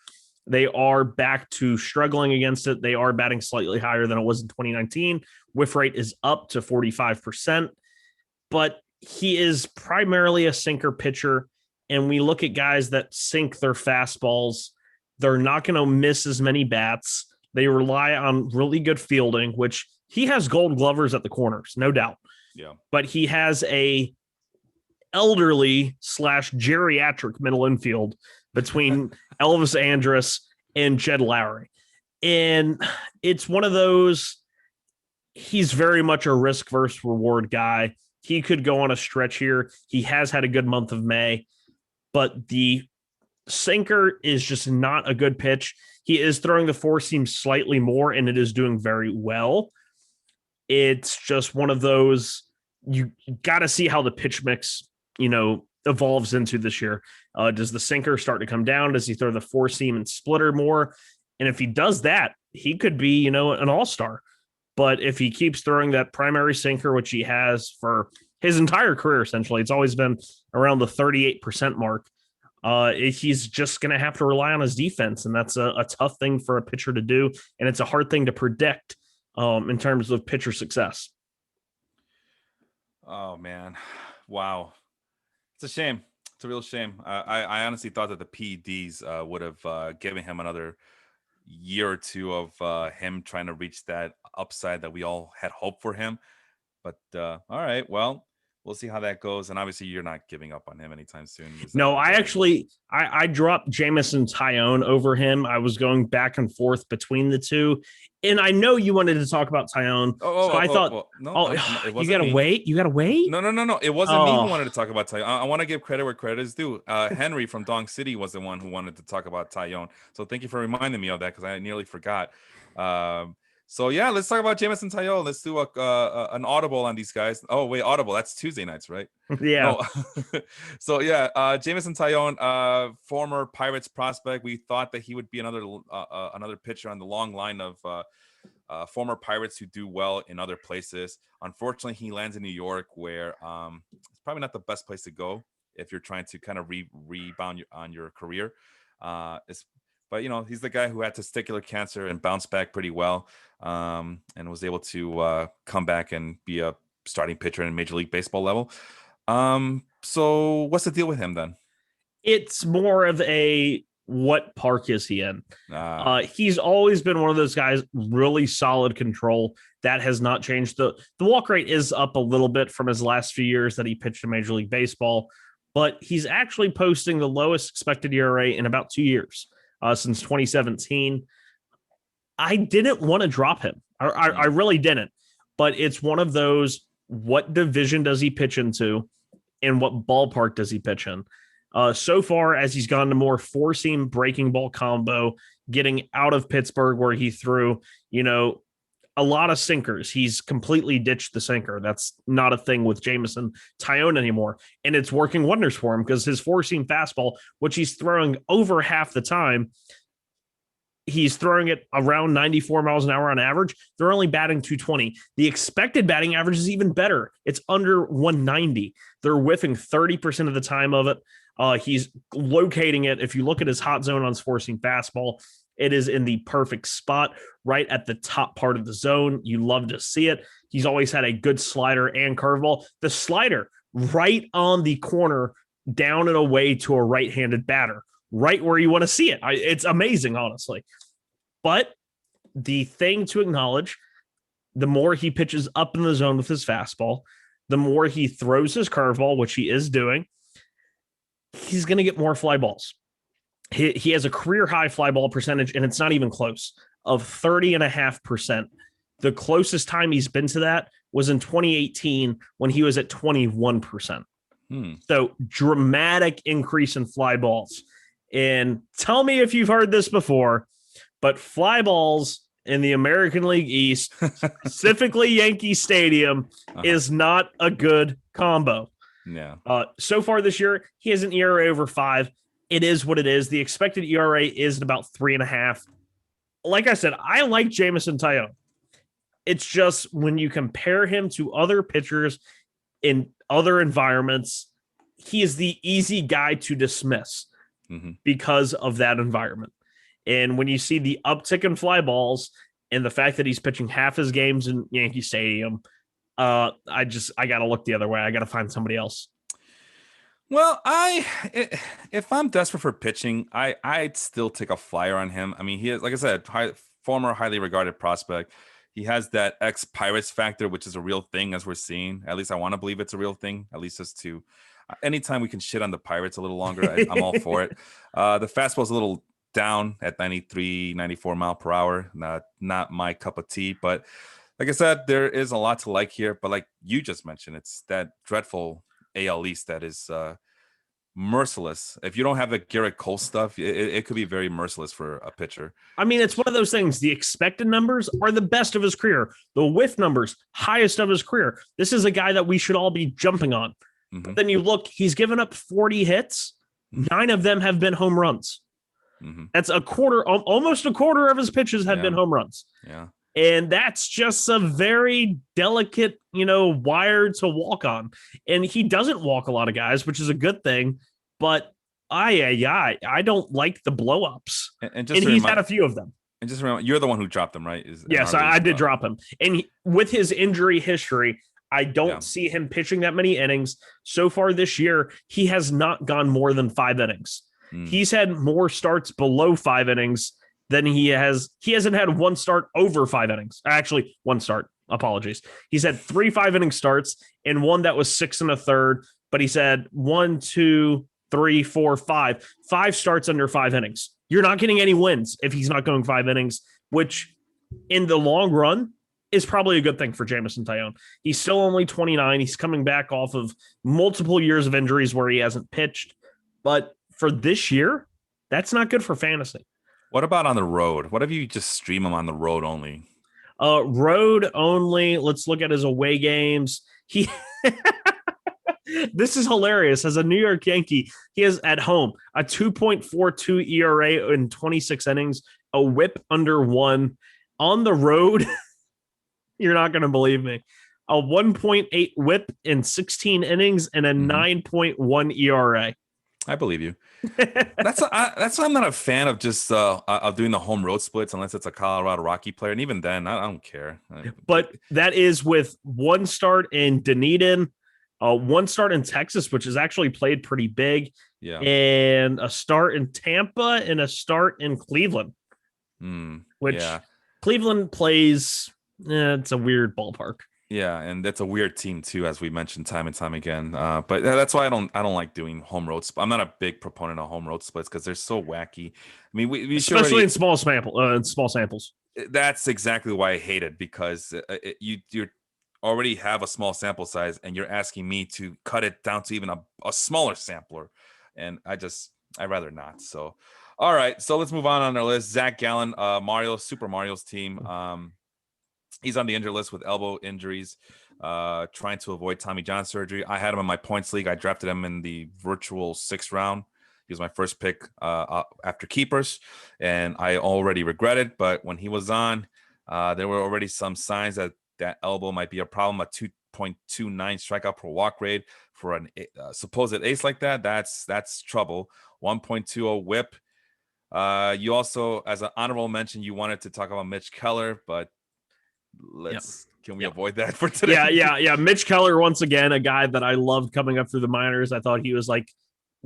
They are back to struggling against it. They are batting slightly higher than it was in 2019. Whiff rate is up to 45%, but he is primarily a sinker pitcher. And we look at guys that sink their fastballs. They're not going to miss as many bats. They rely on really good fielding, which he has gold glovers at the corners, no doubt. Yeah. But he has a elderly / geriatric middle infield between Elvis Andrus and Jed Lowry. And it's one of those, he's very much a risk versus reward guy. He could go on a stretch here. He has had a good month of May, but the sinker is just not a good pitch. He is throwing the 4-seam slightly more, and it is doing very well. It's just one of those, you got to see how the pitch mix, evolves into this year. Does the sinker start to come down? Does he throw the 4-seam and splitter more? And if he does that, he could be, an all-star. But if he keeps throwing that primary sinker, which he has for his entire career, essentially, it's always been around the 38% mark. He's just going to have to rely on his defense, and that's a tough thing for a pitcher to do, and it's a hard thing to predict in terms of pitcher success. Oh man, wow, it's a shame. It's a real shame. I honestly thought that the PEDs would have given him another year or two of him trying to reach that upside that we all had hoped for him. But all right, well, we'll see how that goes. And obviously, you're not giving up on him anytime soon. No, I dropped Jamison Tyone over him. I was going back and forth between the two, and I know you wanted to talk about Tyone, so I thought, you gotta wait. You gotta wait. No. It wasn't me who wanted to talk about Tyone. I want to give credit where credit is due. Henry from Dong City was the one who wanted to talk about Tyone. So thank you for reminding me of that because I nearly forgot. So yeah, let's talk about Jamison Tyone. Let's do an audible on these guys. Oh wait, audible. That's Tuesday nights, right? Yeah. No. So yeah, Jamison Tyone, former Pirates prospect. We thought that he would be another pitcher on the long line of former Pirates who do well in other places. Unfortunately, he lands in New York, where it's probably not the best place to go if you're trying to kind of rebound on your career. But he's the guy who had testicular cancer and bounced back pretty well, and was able to come back and be a starting pitcher in Major League Baseball level. So what's the deal with him then? It's more of a what park is he in? He's always been one of those guys, really solid control. That has not changed. The walk rate is up a little bit from his last few years that he pitched in Major League Baseball, but he's actually posting the lowest expected ERA in about 2 years. Since 2017. I didn't want to drop him. I really didn't. But it's one of those, what division does he pitch into and what ballpark does he pitch in? So far, as he's gone to more four-seam breaking ball combo, getting out of Pittsburgh where he threw, a lot of sinkers. He's completely ditched the sinker. That's not a thing with Jamison Tyone anymore. And it's working wonders for him because his four-seam fastball, which he's throwing over half the time, he's throwing it around 94 miles an hour on average. They're only batting 220. The expected batting average is even better. It's under 190. They're whiffing 30% of the time of it. He's locating it. If you look at his hot zone on his four-seam fastball, it is in the perfect spot, right at the top part of the zone. You love to see it. He's always had a good slider and curveball. The slider right on the corner, down and away to a right-handed batter, right where you want to see it. It's amazing, honestly. But the thing to acknowledge, the more he pitches up in the zone with his fastball, the more he throws his curveball, which he is doing, he's going to get more fly balls. He has a career high fly ball percentage, and it's not even close, of 30.5%. The closest time he's been to that was in 2018 when he was at 21%. So dramatic increase in fly balls. And tell me if you've heard this before, but fly balls in the American League East, specifically Yankee Stadium, is not a good combo. Yeah. So far this year, he has an ERA over 5. It is what it is. The expected ERA is about 3.5. Like I said, I like Jamison Tyone. It's just when you compare him to other pitchers in other environments, he is the easy guy to dismiss because of that environment. And when you see the uptick in fly balls and the fact that he's pitching half his games in Yankee Stadium, I got to look the other way. I got to find somebody else. Well, if I'm desperate for pitching, I'd still take a flyer on him. I mean, he is, like I said, former highly regarded prospect. He has that ex-Pirates factor, which is a real thing, as we're seeing. At least I want to believe it's a real thing. At least as to anytime we can shit on the Pirates a little longer, I'm all for it. The fastball's a little down at 93, 94 mile per hour. Not my cup of tea, but like I said, there is a lot to like here. But like you just mentioned, it's that dreadful AL East that is merciless. If you don't have the Garrett Cole stuff, it could be very merciless for a pitcher. I mean, it's one of those things. The expected numbers are the best of his career. The whiff numbers, highest of his career. This is a guy that we should all be jumping on. But then you look, he's given up 40 hits. 9 of them have been home runs. That's a quarter, almost a quarter of his pitches have been home runs. Yeah. And that's just a very delicate, wire to walk on. And he doesn't walk a lot of guys, which is a good thing. But I don't like the blow-ups. And just And to he's had remind, a few of them. and just remember, you're the one who dropped him, right? Is in Yes, our I league. did drop him. And with his injury history, I Yeah. don't see him pitching that many innings. So far this year, he has not gone more than 5 innings. Mm. He's had more starts below 5 innings than he has. He hasn't had one start over 5 innings. Actually, one start. Apologies. He's had 3 5 inning starts and one that was 6 1/3. But he's had 1, 2, 3, 4, 5 starts under 5 innings. You're not getting any wins if he's not going 5 innings, which in the long run is probably a good thing for Jamison Tyone. He's still only 29. He's coming back off of multiple years of injuries where he hasn't pitched. But for this year, that's not good for fantasy. What about on the road? What if you just stream him on the road only? Road only. Let's look at his away games. He This is hilarious. As a New York Yankee, he has at home a 2.42 ERA in 26 innings, a whip under 1. On the road, you're not going to believe me. A 1.8 whip in 16 innings and a 9.1 ERA. I believe you. That's why I'm not a fan of just of doing the home road splits unless it's a Colorado Rocky player, and even then, I don't care. But that is with one start in Dunedin, one start in Texas, which is actually played pretty big, yeah, and a start in Tampa and a start in Cleveland, which Cleveland plays. It's a weird ballpark. Yeah, and that's a weird team too, as we mentioned time and time again. But that's why I don't like doing home road. I'm not a big proponent of home road splits because they're so wacky. I mean, we especially in small samples. That's exactly why I hate it, because you already have a small sample size, and you're asking me to cut it down to even a smaller sampler, and I'd rather not. So, all right, so let's move on our list. Zach Gallen, Super Mario's team. He's on the injured list with elbow injuries, trying to avoid Tommy John surgery. I had him in my points league. I drafted him in the virtual 6th round. He was my first pick after keepers, and I already regret it. But when he was on, there were already some signs that elbow might be a problem. A 2.29 strikeout per walk rate for an supposed ace like that, that's trouble. 1.20 whip. You also, as an honorable mention, you wanted to talk about Mitch Keller, but can we avoid that for today? Yeah. Mitch Keller, once again, a guy that I loved coming up through the minors. I thought he was like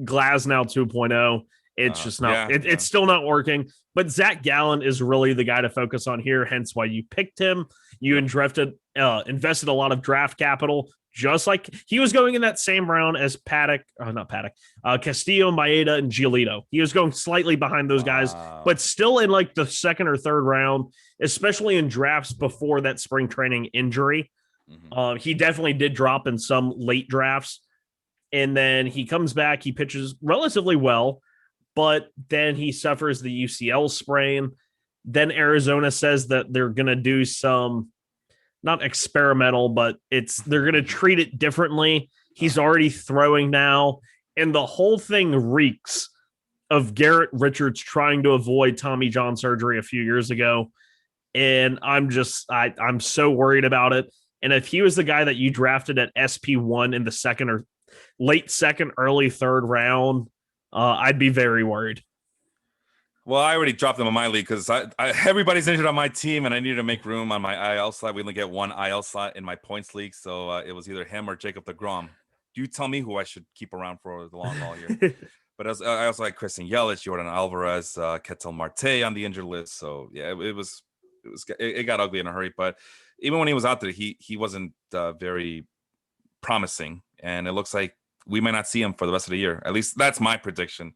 Glasnow 2.0. It's just not, it's still not working. But Zach Gallen is really the guy to focus on here, hence why you picked him. You invested a lot of draft capital, just like he was going in that same round as Castillo, Maeda, and Giolito. He was going slightly behind those guys, but still in like the 2nd or 3rd round, especially in drafts before that spring training injury. He definitely did drop in some late drafts. And then he comes back, he pitches relatively well, but then he suffers the UCL sprain. Then Arizona says that they're going to do some, not experimental, but they're going to treat it differently. He's already throwing now. And the whole thing reeks of Garrett Richards trying to avoid Tommy John surgery a few years ago. And I'm so worried about it. And if he was the guy that you drafted at SP1 in the 2nd or late 2nd, early 3rd round, I'd be very worried. Well, I already dropped them in my league because everybody's injured on my team, and I needed to make room on my IL slot. We only get one IL slot in my points league, so it was either him or Jacob deGrom. You tell me who I should keep around for the long haul here. But I also like Christian Yelich, Jordan Alvarez, Ketel Marte on the injured list. So yeah, it got ugly in a hurry. But even when he was out there, he wasn't very promising, and it looks like we might not see him for the rest of the year. At least that's my prediction.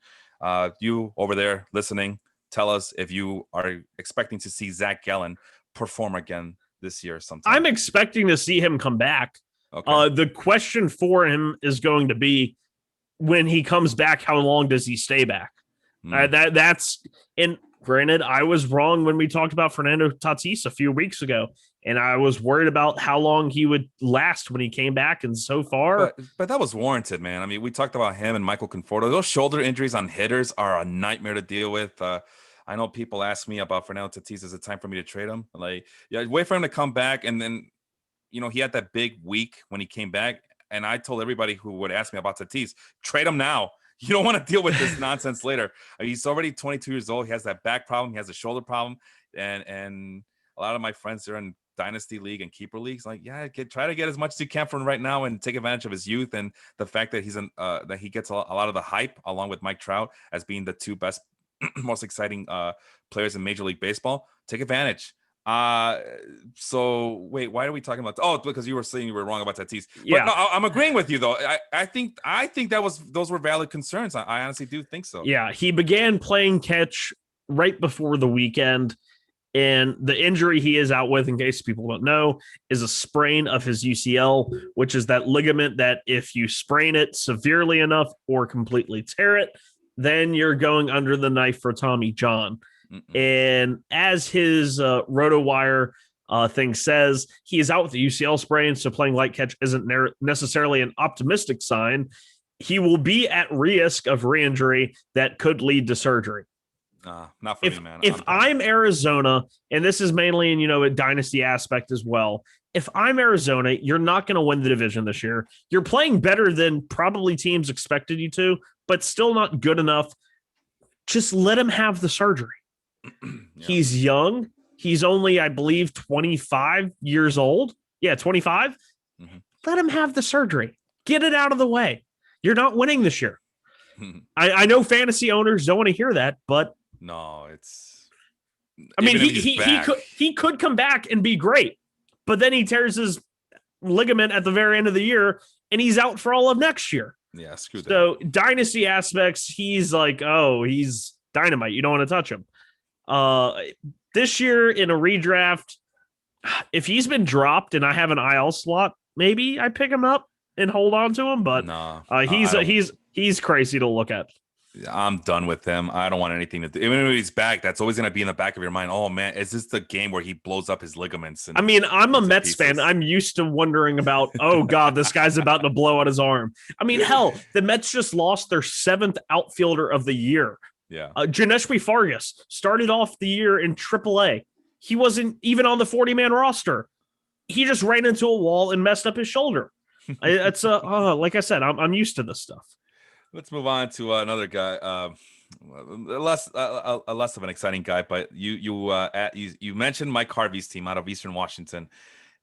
You over there listening, tell us if you are expecting to see Zach Gallen perform again this year sometime. I'm expecting to see him come back. Okay. The question for him is going to be, when he comes back, how long does he stay back? And granted, I was wrong when we talked about Fernando Tatis a few weeks ago, and I was worried about how long he would last when he came back. And so far, but that was warranted, man. I mean, we talked about him and Michael Conforto. Those shoulder injuries on hitters are a nightmare to deal with. I know people ask me about Fernando Tatis. Is it time for me to trade him? Like, yeah, wait for him to come back. And then, he had that big week when he came back. And I told everybody who would ask me about Tatis, trade him now. You don't want to deal with this nonsense later. He's already 22 years old. He has that back problem. He has a shoulder problem. And a lot of my friends are in Dynasty League and Keeper Leagues. Like, yeah, try to get as much as you can from right now and take advantage of his youth and the fact that that he gets a lot of the hype along with Mike Trout as being the two best, most exciting players in Major League Baseball. Take advantage. So wait, why are we talking about? Oh, because you were saying you were wrong about Tatis. Yeah, but no, I'm agreeing with you though. I think those were valid concerns. I honestly do think so. Yeah, he began playing catch right before the weekend, and the injury he is out with, in case people don't know, is a sprain of his UCL, which is that ligament that if you sprain it severely enough or completely tear it, then you're going under the knife for Tommy John. And as his RotoWire thing says, he is out with the UCL sprain, so playing light catch isn't necessarily an optimistic sign. He will be at risk of re-injury that could lead to surgery. Not for me, man. If I'm Arizona, and this is mainly in, a dynasty aspect as well, if I'm Arizona, you're not going to win the division this year. You're playing better than probably teams expected you to, but still not good enough. Just let him have the surgery. Yeah. He's young. He's only, I believe, 25 years old. Yeah, 25. Mm-hmm. Let him have the surgery. Get it out of the way. You're not winning this year. I know fantasy owners don't want to hear that, but no, it's. I mean, he could come back and be great, but then he tears his ligament at the very end of the year, and he's out for all of next year. Yeah, screw that. So dynasty aspects, he's like, oh, he's dynamite. You don't want to touch him. This year in a redraft, if he's been dropped and I have an IL slot, maybe I pick him up and hold on to him. But he's crazy to look at. I'm done with him. I don't want anything to do. Even if he's back, that's always going to be in the back of your mind. Oh man, is this the game where he blows up his ligaments? I mean, I'm a Mets fan. I'm used to wondering about, oh God, this guy's about to blow out his arm. I mean, hell, the Mets just lost their 7th outfielder of the year. Yeah. Janeshby Fargas started off the year in AAA. He wasn't even on the 40-man roster. He just ran into a wall and messed up his shoulder. It's like I said, I'm used to this stuff. Let's move on to another guy, less of an exciting guy, but you mentioned Mike Harvey's team out of Eastern Washington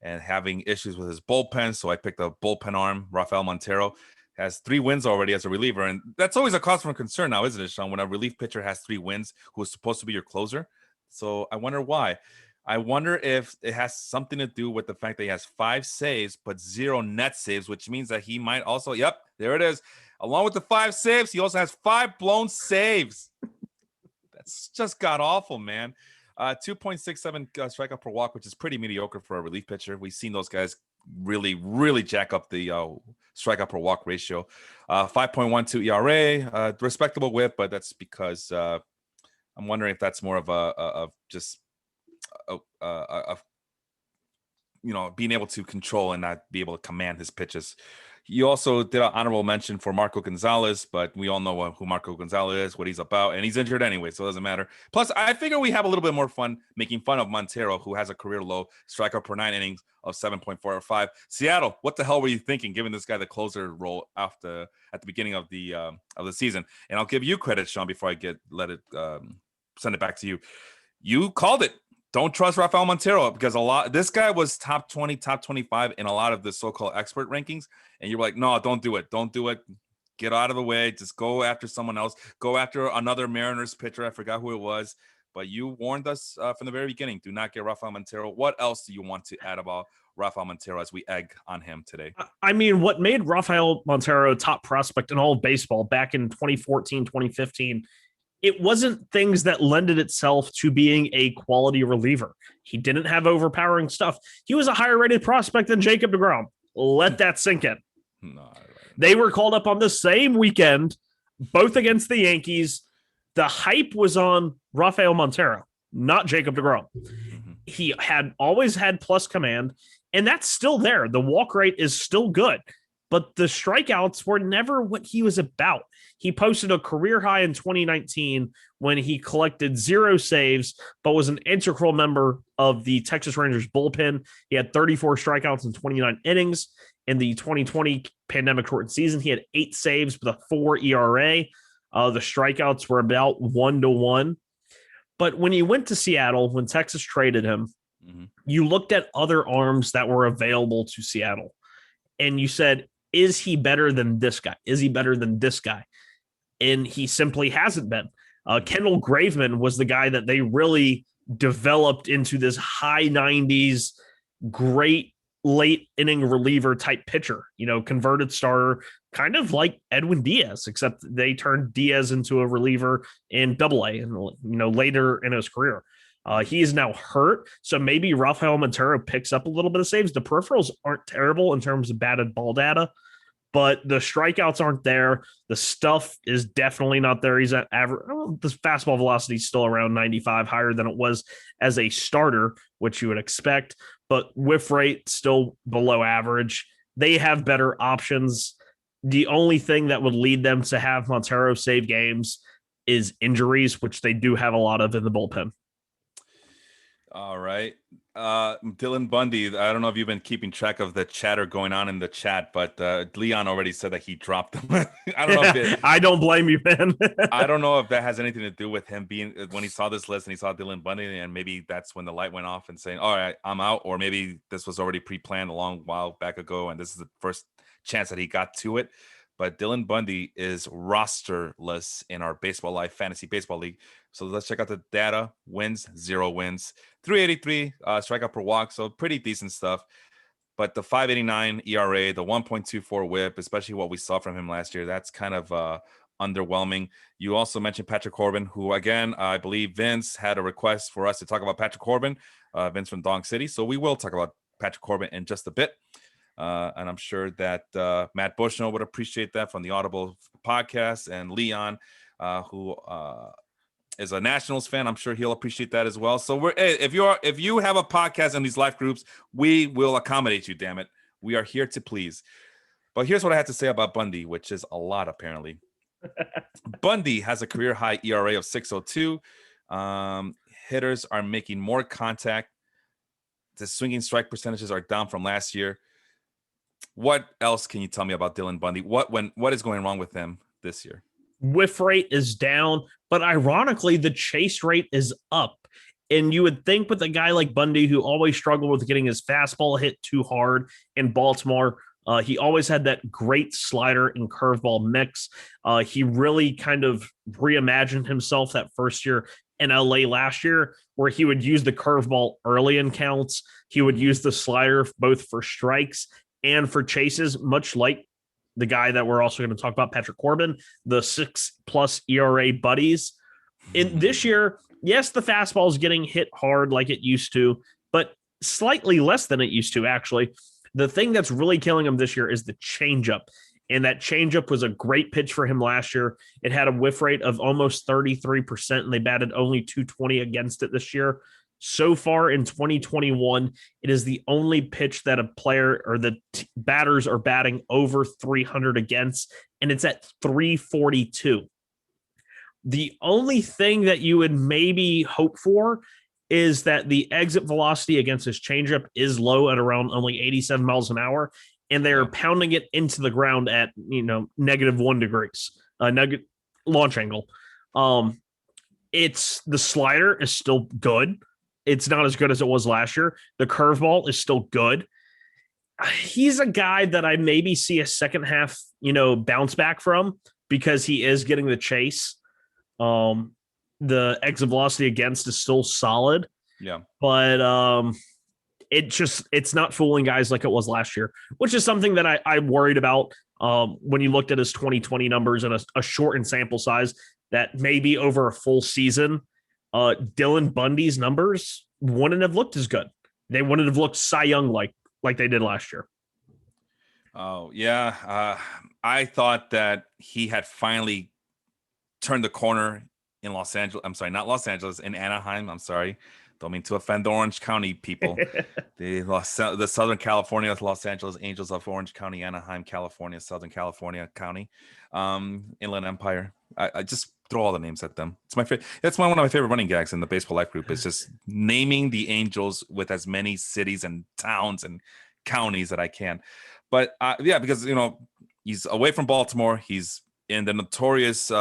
and having issues with his bullpen. So I picked a bullpen arm, Rafael Montero. Has 3 wins already as a reliever. And that's always a cause for concern now, isn't it, Sean? When a relief pitcher has 3 wins, who is supposed to be your closer. So I wonder why. I wonder if it has something to do with the fact that he has 5 saves, but 0 net saves, which means that he might also, yep, there it is. Along with the 5 saves, he also has 5 blown saves. That's just god awful, man. 2.67 strikeout per walk, which is pretty mediocre for a relief pitcher. We've seen those guys really, really jack up the strikeout per walk ratio. 5.12 ERA, respectable whip, but that's because I'm wondering if that's more of being able to control and not be able to command his pitches. You also did an honorable mention for Marco Gonzalez, but we all know who Marco Gonzalez is, what he's about, and he's injured anyway, so it doesn't matter. Plus, I figure we have a little bit more fun making fun of Montero, who has a career low strikeout per 9 innings of 7.45. Seattle, what the hell were you thinking, giving this guy the closer role at the beginning of the season? And I'll give you credit, Sean, before I send it back to you. You called it. Don't trust Rafael Montero because this guy was top 20, top 25 in a lot of the so-called expert rankings. And you're like, no, don't do it. Don't do it. Get out of the way. Just go after someone else. Go after another Mariners pitcher. I forgot who it was. But you warned us from the very beginning. Do not get Rafael Montero. What else do you want to add about Rafael Montero as we egg on him today? I mean, what made Rafael Montero top prospect in all of baseball back in 2014, 2015, it wasn't things that lended itself to being a quality reliever. He didn't have overpowering stuff. He was a higher rated prospect than Jacob deGrom. Let that sink in. No, they were called up on the same weekend, both against the Yankees. The hype was on Rafael Montero, not Jacob deGrom. Mm-hmm. He had always had plus command, and that's still there. The walk rate is still good, but the strikeouts were never what he was about. He posted a career high in 2019 when he collected 0 saves, but was an integral member of the Texas Rangers bullpen. He had 34 strikeouts in 29 innings. In the 2020 pandemic shortened season, he had 8 saves with a 4 ERA. The strikeouts were about 1-1. But when he went to Seattle, when Texas traded him, you looked at other arms that were available to Seattle and you said, is he better than this guy? Is he better than this guy? And he simply hasn't been. Kendall Graveman was the guy that they really developed into this high 90s, great late inning reliever type pitcher, converted starter, kind of like Edwin Diaz, except they turned Diaz into a reliever in Double-A and later in his career. He is now hurt, so maybe Rafael Montero picks up a little bit of saves. The peripherals aren't terrible in terms of batted ball data, but the strikeouts aren't there. The stuff is definitely not there. He's at average. The fastball velocity is still around 95, higher than it was as a starter, which you would expect, but whiff rate still below average. They have better options. The only thing that would lead them to have Montero save games is injuries, which they do have a lot of in the bullpen. All right. Dylan Bundy, I don't know if you've been keeping track of the chatter going on in the chat, but Leon already said that he dropped them. I don't know I don't blame you, man. I don't know if that has anything to do with him being, when he saw this list and he saw Dylan Bundy, and maybe that's when the light went off and saying, all right, I'm out. Or maybe this was already pre-planned a long while back ago, and this is the first chance that he got to it. But Dylan Bundy is rosterless in our Baseball Life Fantasy Baseball League. So let's check out the data. Wins, 0 wins. 383 strikeout per walk, so pretty decent stuff. But the 5.89 ERA, the 1.24 WHIP, especially what we saw from him last year, that's kind of underwhelming. You also mentioned Patrick Corbin, who, again, I believe Vince had a request for us to talk about Patrick Corbin, Vince from Dong City. So we will talk about Patrick Corbin in just a bit. And I'm sure that Matt Bushnell would appreciate that from the Audible podcast, and Leon, who is a Nationals fan, I'm sure he'll appreciate that as well. So if you have a podcast in these life groups, we will accommodate you. Damn it, we are here to please. But here's what I have to say about Bundy, which is a lot apparently. Bundy has a career high ERA of 6.02. Hitters are making more contact. The swinging strike percentages are down from last year. What else can you tell me about Dylan Bundy? What is going wrong with him this year? Whiff rate is down, but ironically, the chase rate is up. And you would think with a guy like Bundy, who always struggled with getting his fastball hit too hard in Baltimore, he always had that great slider and curveball mix. He really kind of reimagined himself that first year in LA last year, where he would use the curveball early in counts. He would use the slider both for strikes and for chases, much like the guy that we're also going to talk about, Patrick Corbin, the 6+ ERA buddies. In this year, yes, the fastball is getting hit hard like it used to, but slightly less than it used to, actually. The thing that's really killing him this year is the changeup. And that changeup was a great pitch for him last year. It had a whiff rate of almost 33%, and they batted only .220 against it this year. So far in 2021, it is the only pitch that a player or the batters are batting over 300 against, and it's at 342. The only thing that you would maybe hope for is that the exit velocity against his changeup is low at around only 87 miles an hour, and they're pounding it into the ground at -1 degrees, negative launch angle. It's the slider is still good. It's not as good as it was last year. The curveball is still good. He's a guy that I maybe see a second half, bounce back from, because he is getting the chase. The exit velocity against is still solid. Yeah. But it's not fooling guys like it was last year, which is something that I worried about when you looked at his 2020 numbers and a shortened sample size, that maybe over a full season, Dylan Bundy's numbers wouldn't have looked as good. They wouldn't have looked Cy Young like they did last year. Oh, yeah. I thought that he had finally turned the corner in Los Angeles. I'm sorry, not Los Angeles, in Anaheim. I'm sorry. Don't mean to offend the Orange County people. the Southern California, Los Angeles Angels of Orange County, Anaheim, California, Southern California County, Inland Empire. I just throw all the names at them. It's my favorite. That's one of my favorite running gags in the Baseball Life group. Is just naming the Angels with as many cities and towns and counties that I can. But yeah, because he's away from Baltimore. He's in the notorious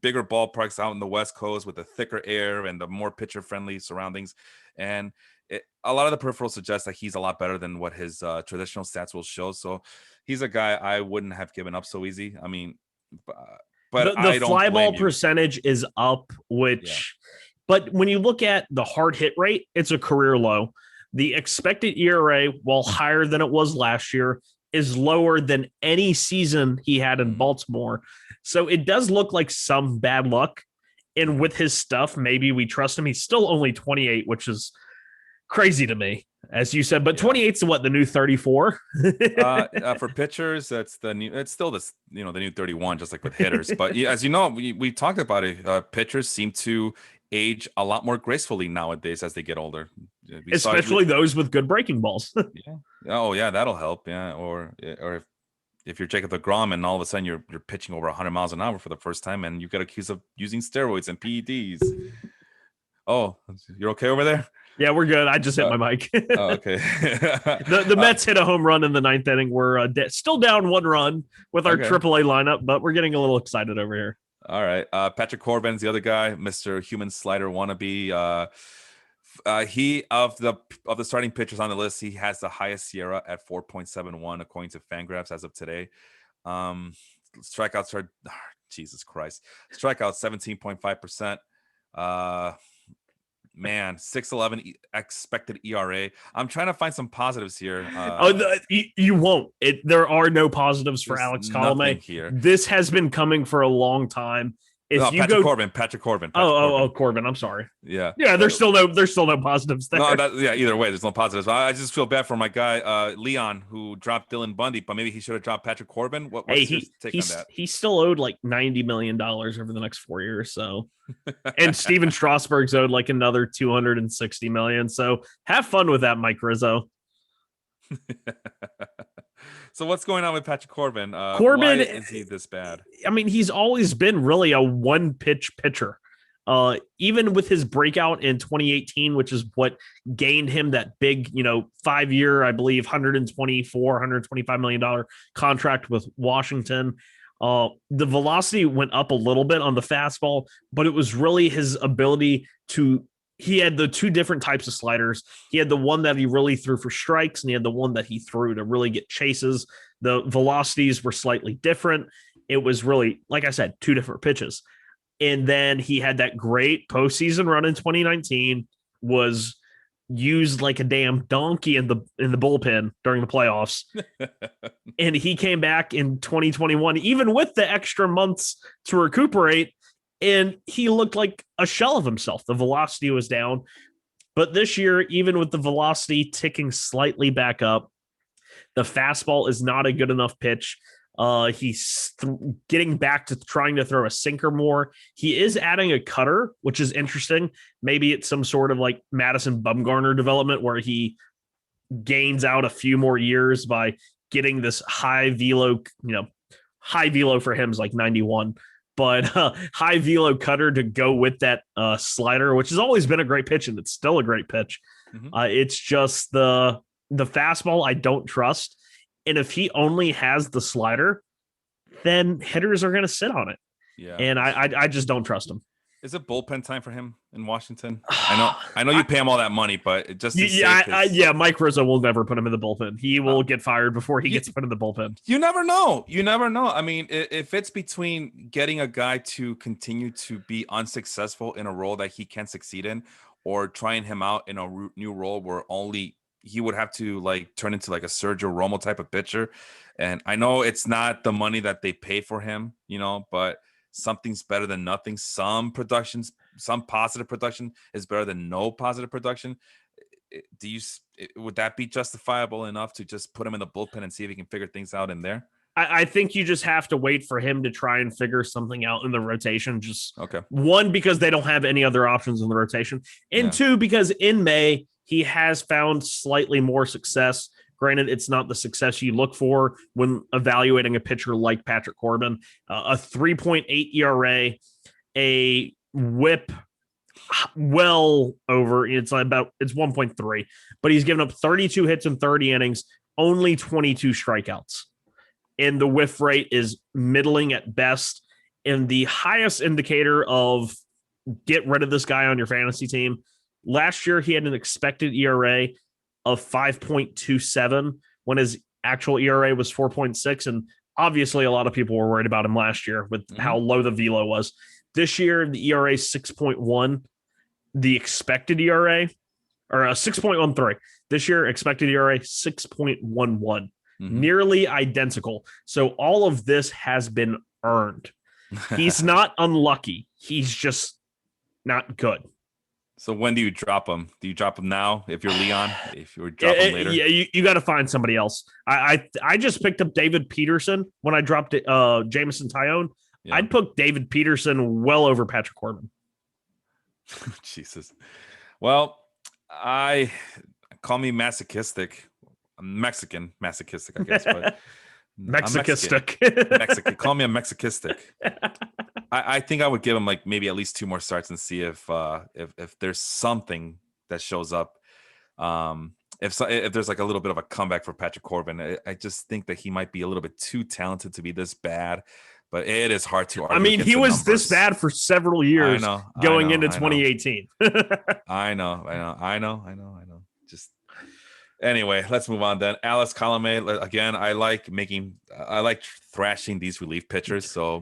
bigger ballparks out in the West Coast with the thicker air and the more pitcher friendly surroundings, and a lot of the peripherals suggest that he's a lot better than what his traditional stats will show. So he's a guy I wouldn't have given up so easy. I mean, but the I don't fly blame ball you. percentage is up, but when you look at the hard hit rate, it's a career low. The expected ERA, while higher than it was last year, is lower than any season he had in Baltimore. So it does look like some bad luck. And with his stuff, maybe we trust him. He's still only 28, which is crazy to me, as you said. But 28 is what, the new 34? For pitchers, that's the new. It's still the new 31, just like with hitters. But as you know, we talked about it. Pitchers seem to age a lot more gracefully nowadays as they get older, especially those with good breaking balls. Yeah. Oh yeah, that'll help. Yeah, or if you're Jacob deGrom and all of a sudden you're pitching over 100 miles an hour for the first time and you get accused of using steroids and PEDs. Oh, you're okay over there? Yeah, we're good. I just hit my mic. Oh, okay. the Mets hit a home run in the ninth inning. We're still down 1 run with our AAA lineup, but we're getting a little excited over here. All right. Patrick Corbin's the other guy, Mr. Human Slider wannabe. He of the starting pitchers on the list, he has the highest SIERA at 4.71 according to Fangraphs as of today. Strikeouts are Jesus Christ. Strikeouts 17.5%. Man, 6.11 expected ERA. I'm trying to find some positives here. You won't. There are no positives for Alex Colomé here. This has been coming for a long time. Patrick Corbin. Corbin. I'm sorry. Yeah. There's still no positives there. No, either way, there's no positives. I just feel bad for my guy Leon, who dropped Dylan Bundy, but maybe he should have dropped Patrick Corbin. What's your take on that? He's still owed like $90 million over the next 4 years. So, and Steven Strasburg's owed like another $260 million. So have fun with that, Mike Rizzo. So what's going on with Patrick Corbin? Why is he this bad? I mean, he's always been really a one-pitch pitcher. Even with his breakout in 2018, which is what gained him that big, 5-year, I believe, $125 million contract with Washington. The velocity went up a little bit on the fastball, but it was really his ability he had the 2 different types of sliders. He had the one that he really threw for strikes, and he had the one that he threw to really get chases. The velocities were slightly different. It was really, like I said, 2 different pitches. And then he had that great postseason run in 2019, was used like a damn donkey in the bullpen during the playoffs. And he came back in 2021, even with the extra months to recuperate, and he looked like a shell of himself. The velocity was down. But this year, even with the velocity ticking slightly back up, the fastball is not a good enough pitch. He's getting back to trying to throw a sinker more. He is adding a cutter, which is interesting. Maybe it's some sort of like Madison Bumgarner development where he gains out a few more years by getting this high velo, high velo for him is like 91. But high velo cutter to go with that slider, which has always been a great pitch, and it's still a great pitch. Mm-hmm. It's just the fastball I don't trust. And if he only has the slider, then hitters are going to sit on it. Yeah, and I just don't trust him. Is it bullpen time for him in Washington? I know you pay him all that money, but it just Mike Rizzo will never put him in the bullpen. He will get fired before he gets put in the bullpen. You never know. I mean, if it's between getting a guy to continue to be unsuccessful in a role that he can succeed in, or trying him out in a new role where only he would have to like turn into like a Sergio Romo type of pitcher. And I know it's not the money that they pay for him, but something's better than nothing. Some positive production is better than no positive production. Would that be justifiable enough to just put him in the bullpen and see if he can figure things out in there? I think you just have to wait for him to try and figure something out in the rotation. One, because they don't have any other options in the rotation. And 2, because in May, he has found slightly more success. Granted, it's not the success you look for when evaluating a pitcher like Patrick Corbin. A 3.8 ERA, a whip well over, it's 1.3, but he's given up 32 hits in 30 innings, only 22 strikeouts. And the whiff rate is middling at best. And the highest indicator of get rid of this guy on your fantasy team, last year he had an expected ERA of 5.27 when his actual ERA was 4.6. And obviously a lot of people were worried about him last year with how low the velo was. This year, the ERA is 6.1. The expected ERA, or 6.13. This year, expected ERA, 6.11. Nearly identical. So all of this has been earned. He's not unlucky. He's just not good. So when do you drop him? Do you drop him now if you're Leon? If you drop him later? Yeah, you got to find somebody else. I just picked up David Peterson when I dropped it. Jameson Tyone. Yeah. I'd put David Peterson well over Patrick Corbin. Jesus. Well, call me masochistic. I'm Mexican, masochistic, I guess, but Mexichistic. Mexican. Call me a Mexichistic. I think I would give him like maybe at least 2 more starts and see if there's something that shows up. If there's like a little bit of a comeback for Patrick Corbin, I just think that he might be a little bit too talented to be this bad. But it is hard to argue. I mean, he was this bad for several years going into 2018. I know. Just anyway, let's move on then. Alex Colomé, again, I like thrashing these relief pitchers. So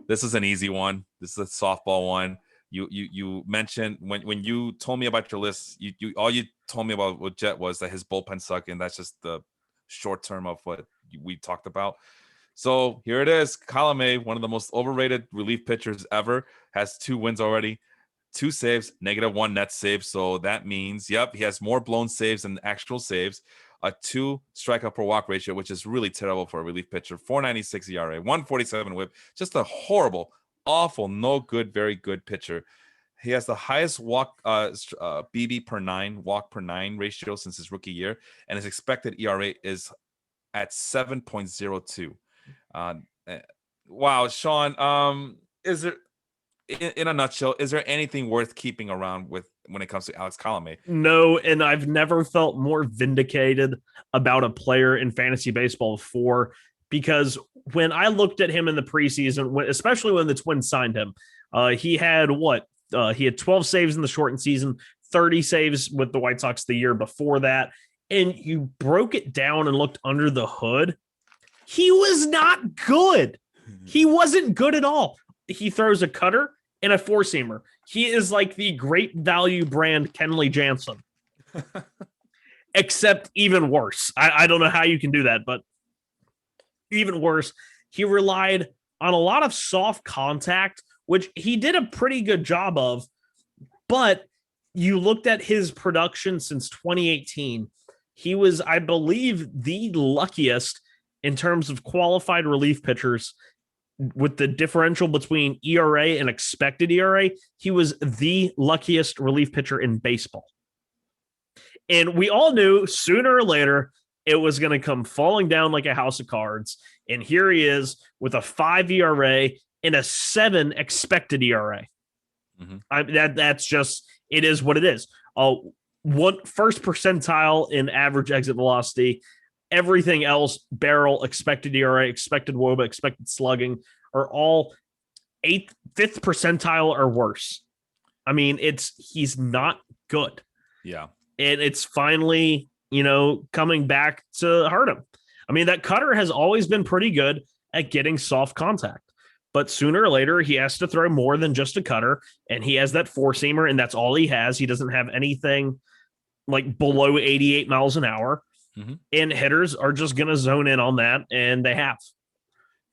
this is an easy one. This is a softball one. You mentioned when you told me about your list, you all you told me about with Jet was that his bullpen sucked, and that's just the short term of what we talked about. So here it is. Colomé, one of the most overrated relief pitchers ever, has 2 wins already, 2 saves, -1 net save. So that means, he has more blown saves than actual saves, a 2 strikeout per walk ratio, which is really terrible for a relief pitcher, 4.96 ERA, 1.47 whip, just a horrible, awful, no good, very good pitcher. He has the highest walk BB per 9, walk per 9 ratio since his rookie year, and his expected ERA is at 7.02. Wow, Sean, is there, in a nutshell, is there anything worth keeping around when it comes to Alex Colomé? No, and I've never felt more vindicated about a player in fantasy baseball before, because when I looked at him in the preseason, especially when the Twins signed him, he had 12 saves in the shortened season, 30 saves with the White Sox the year before that, and you broke it down and looked under the hood. He was not good. He wasn't good at all. He throws a cutter and a 4-seamer. He is like the great value brand Kenley Jansen, except even worse. I don't know how you can do that, but even worse, he relied on a lot of soft contact, which he did a pretty good job of. But you looked at his production since 2018. He was, I believe, the luckiest in terms of qualified relief pitchers with the differential between ERA and expected ERA. He was the luckiest relief pitcher in baseball. And we all knew sooner or later it was going to come falling down like a house of cards. And here he is with a 5 ERA and a 7 expected ERA. That's just, it is what it is. One first percentile in average exit velocity. Everything else, barrel, expected ERA, expected WOBA, expected slugging, are all 5th percentile or worse. I mean, he's not good. Yeah. And it's finally, coming back to hurt him. I mean, that cutter has always been pretty good at getting soft contact, but sooner or later he has to throw more than just a cutter, and he has that 4-seamer, and that's all he has. He doesn't have anything like below 88 miles an hour. And hitters are just going to zone in on that, and they have.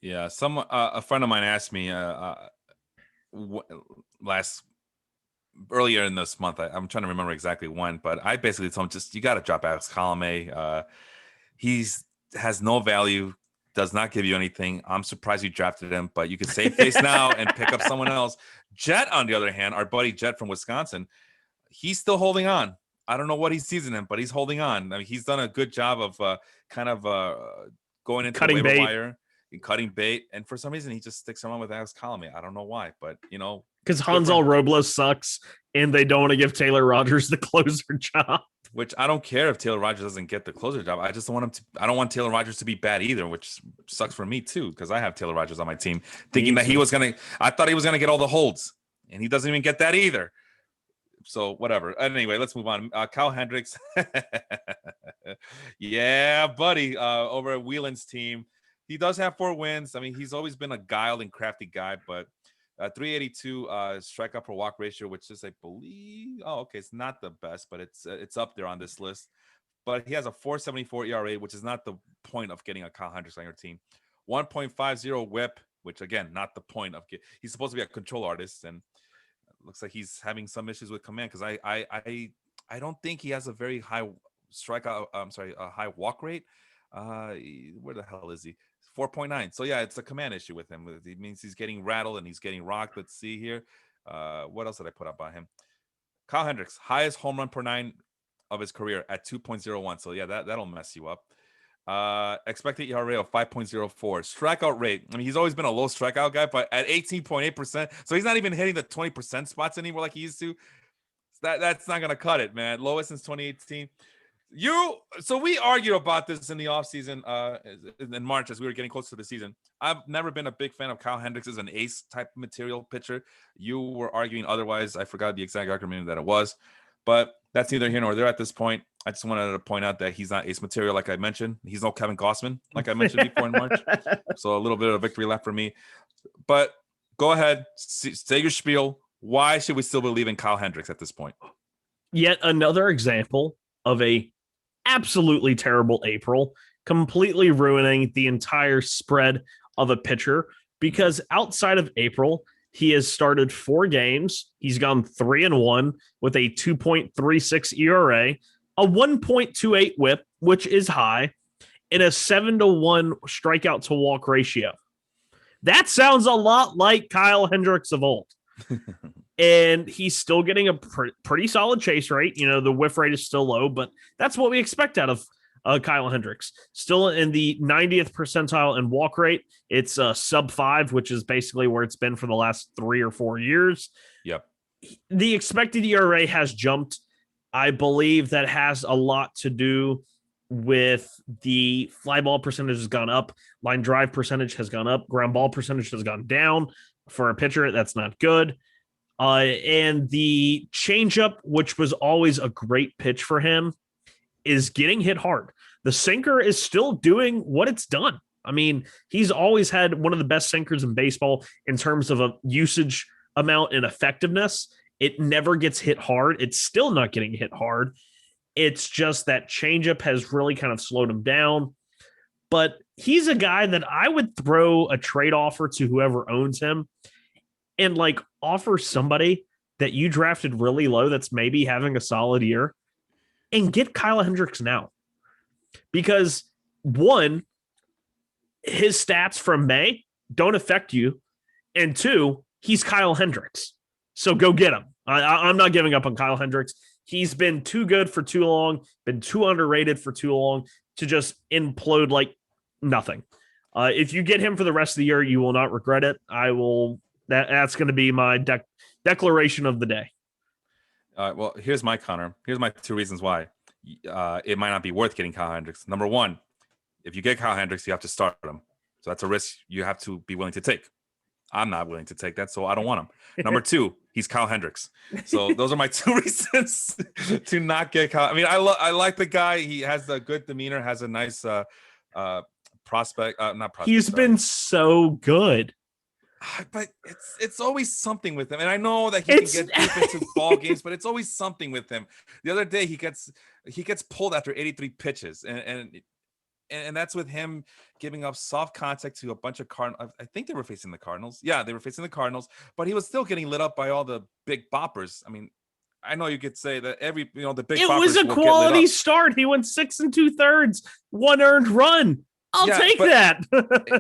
Yeah, a friend of mine asked me earlier in this month. I'm trying to remember exactly when, but I basically told him, you got to drop Alex Colomé. He's has no value, does not give you anything. I'm surprised you drafted him, but you could save face now and pick up someone else. Jet, on the other hand, our buddy Jet from Wisconsin, he's still holding on. I don't know what he sees in him, but he's holding on. I mean, he's done a good job of going into cutting the waiver bait. wire and cutting bait. And for some reason, he just sticks around with Alex Colomé. I don't know why, but because Hansel Robles sucks, and they don't want to give Taylor Rogers the closer job. Which I don't care if Taylor Rogers doesn't get the closer job. I just don't want him to. I don't want Taylor Rogers to be bad either, which sucks for me too because I have Taylor Rogers on my team, thinking that he was gonna. I thought he was gonna get all the holds, and he doesn't even get that either. So whatever. Anyway, let's move on. Kyle Hendricks, yeah, buddy, over at Whelan's team, he does have 4 wins. I mean, he's always been a guiled and crafty guy, but 382 strikeout per walk ratio, which is, I believe, okay, it's not the best, but it's up there on this list. But he has a 4.74 ERA, which is not the point of getting a Kyle Hendricks on your team. 1.50 WHIP, which again, not the point of he's supposed to be a control artist, and it looks like he's having some issues with command because I don't think he has a very high strikeout. A high walk rate. Where the hell is he? 4.9. So yeah, it's a command issue with him. It means he's getting rattled and he's getting rocked. Let's see here. What else did I put up on him? Kyle Hendricks, highest home run per 9 of his career at 2.01. So yeah, that'll mess you up. Expected ERA of 5.04. Strikeout rate. I mean, he's always been a low strikeout guy, but at 18.8%. So he's not even hitting the 20% spots anymore like he used to. That's not gonna cut it, man. Lowest since 2018. So we argued about this in the offseason in March as we were getting close to the season. I've never been a big fan of Kyle Hendricks as an ace type material pitcher. You were arguing otherwise. I forgot the exact argument that it was, but that's neither here nor there at this point. I just wanted to point out that he's not ace material, like I mentioned. He's no Kevin Gossman, like I mentioned before in March. So a little bit of victory left for me. But go ahead, say your spiel. Why should we still believe in Kyle Hendricks at this point? Yet another example of a absolutely terrible April, completely ruining the entire spread of a pitcher, because outside of April, he has started 4 games. He's gone 3-1 with a 2.36 ERA, a 1.28 WHIP, which is high, and a 7-1 strikeout to walk ratio. That sounds a lot like Kyle Hendricks of old. And he's still getting a pretty solid chase rate. You know, the whiff rate is still low, but that's what we expect out of Kyle Hendricks. Still in the 90th percentile in walk rate. It's sub 5, which is basically where it's been for the last 3 or 4 years. Yep. The expected ERA has jumped. I believe that has a lot to do with the fly ball percentage has gone up. Line drive percentage has gone up. Ground ball percentage has gone down. For a pitcher, that's not good. And the changeup, which was always a great pitch for him, is getting hit hard. The sinker is still doing what it's done. I mean, he's always had one of the best sinkers in baseball in terms of a usage amount and effectiveness. It never gets hit hard. It's still not getting hit hard. It's just that changeup has really kind of slowed him down. But he's a guy that I would throw a trade offer to whoever owns him and like offer somebody that you drafted really low that's maybe having a solid year and get Kyle Hendricks now. Because 1, his stats from May don't affect you. And 2, he's Kyle Hendricks. So go get him. I'm not giving up on Kyle Hendricks. He's been too good for too long, been too underrated for too long to just implode like nothing. If you get him for the rest of the year, you will not regret it. That's going to be my declaration of the day. Well, here's my counter. Here's my 2 reasons why it might not be worth getting Kyle Hendricks. Number 1, if you get Kyle Hendricks, you have to start him. So that's a risk you have to be willing to take. I'm not willing to take that, so I don't want him. Number 2, he's Kyle Hendricks. So those are my 2 reasons to not get Kyle. I mean, I like the guy. He has a good demeanor, has a nice prospect. Not prospect. He's been so good. But it's always something with him, and I know that he can get deep into ball games, but it's always something with him. The other day he gets pulled after 83 pitches, and that's with him giving up soft contact to a bunch of Cardinals. I think they were facing the Cardinals. Yeah, they were facing the Cardinals, but he was still getting lit up by all the big boppers. I mean, I know you could say that the big boppers. It was a quality start. He went 6 2/3, 1 earned run. I'll take that.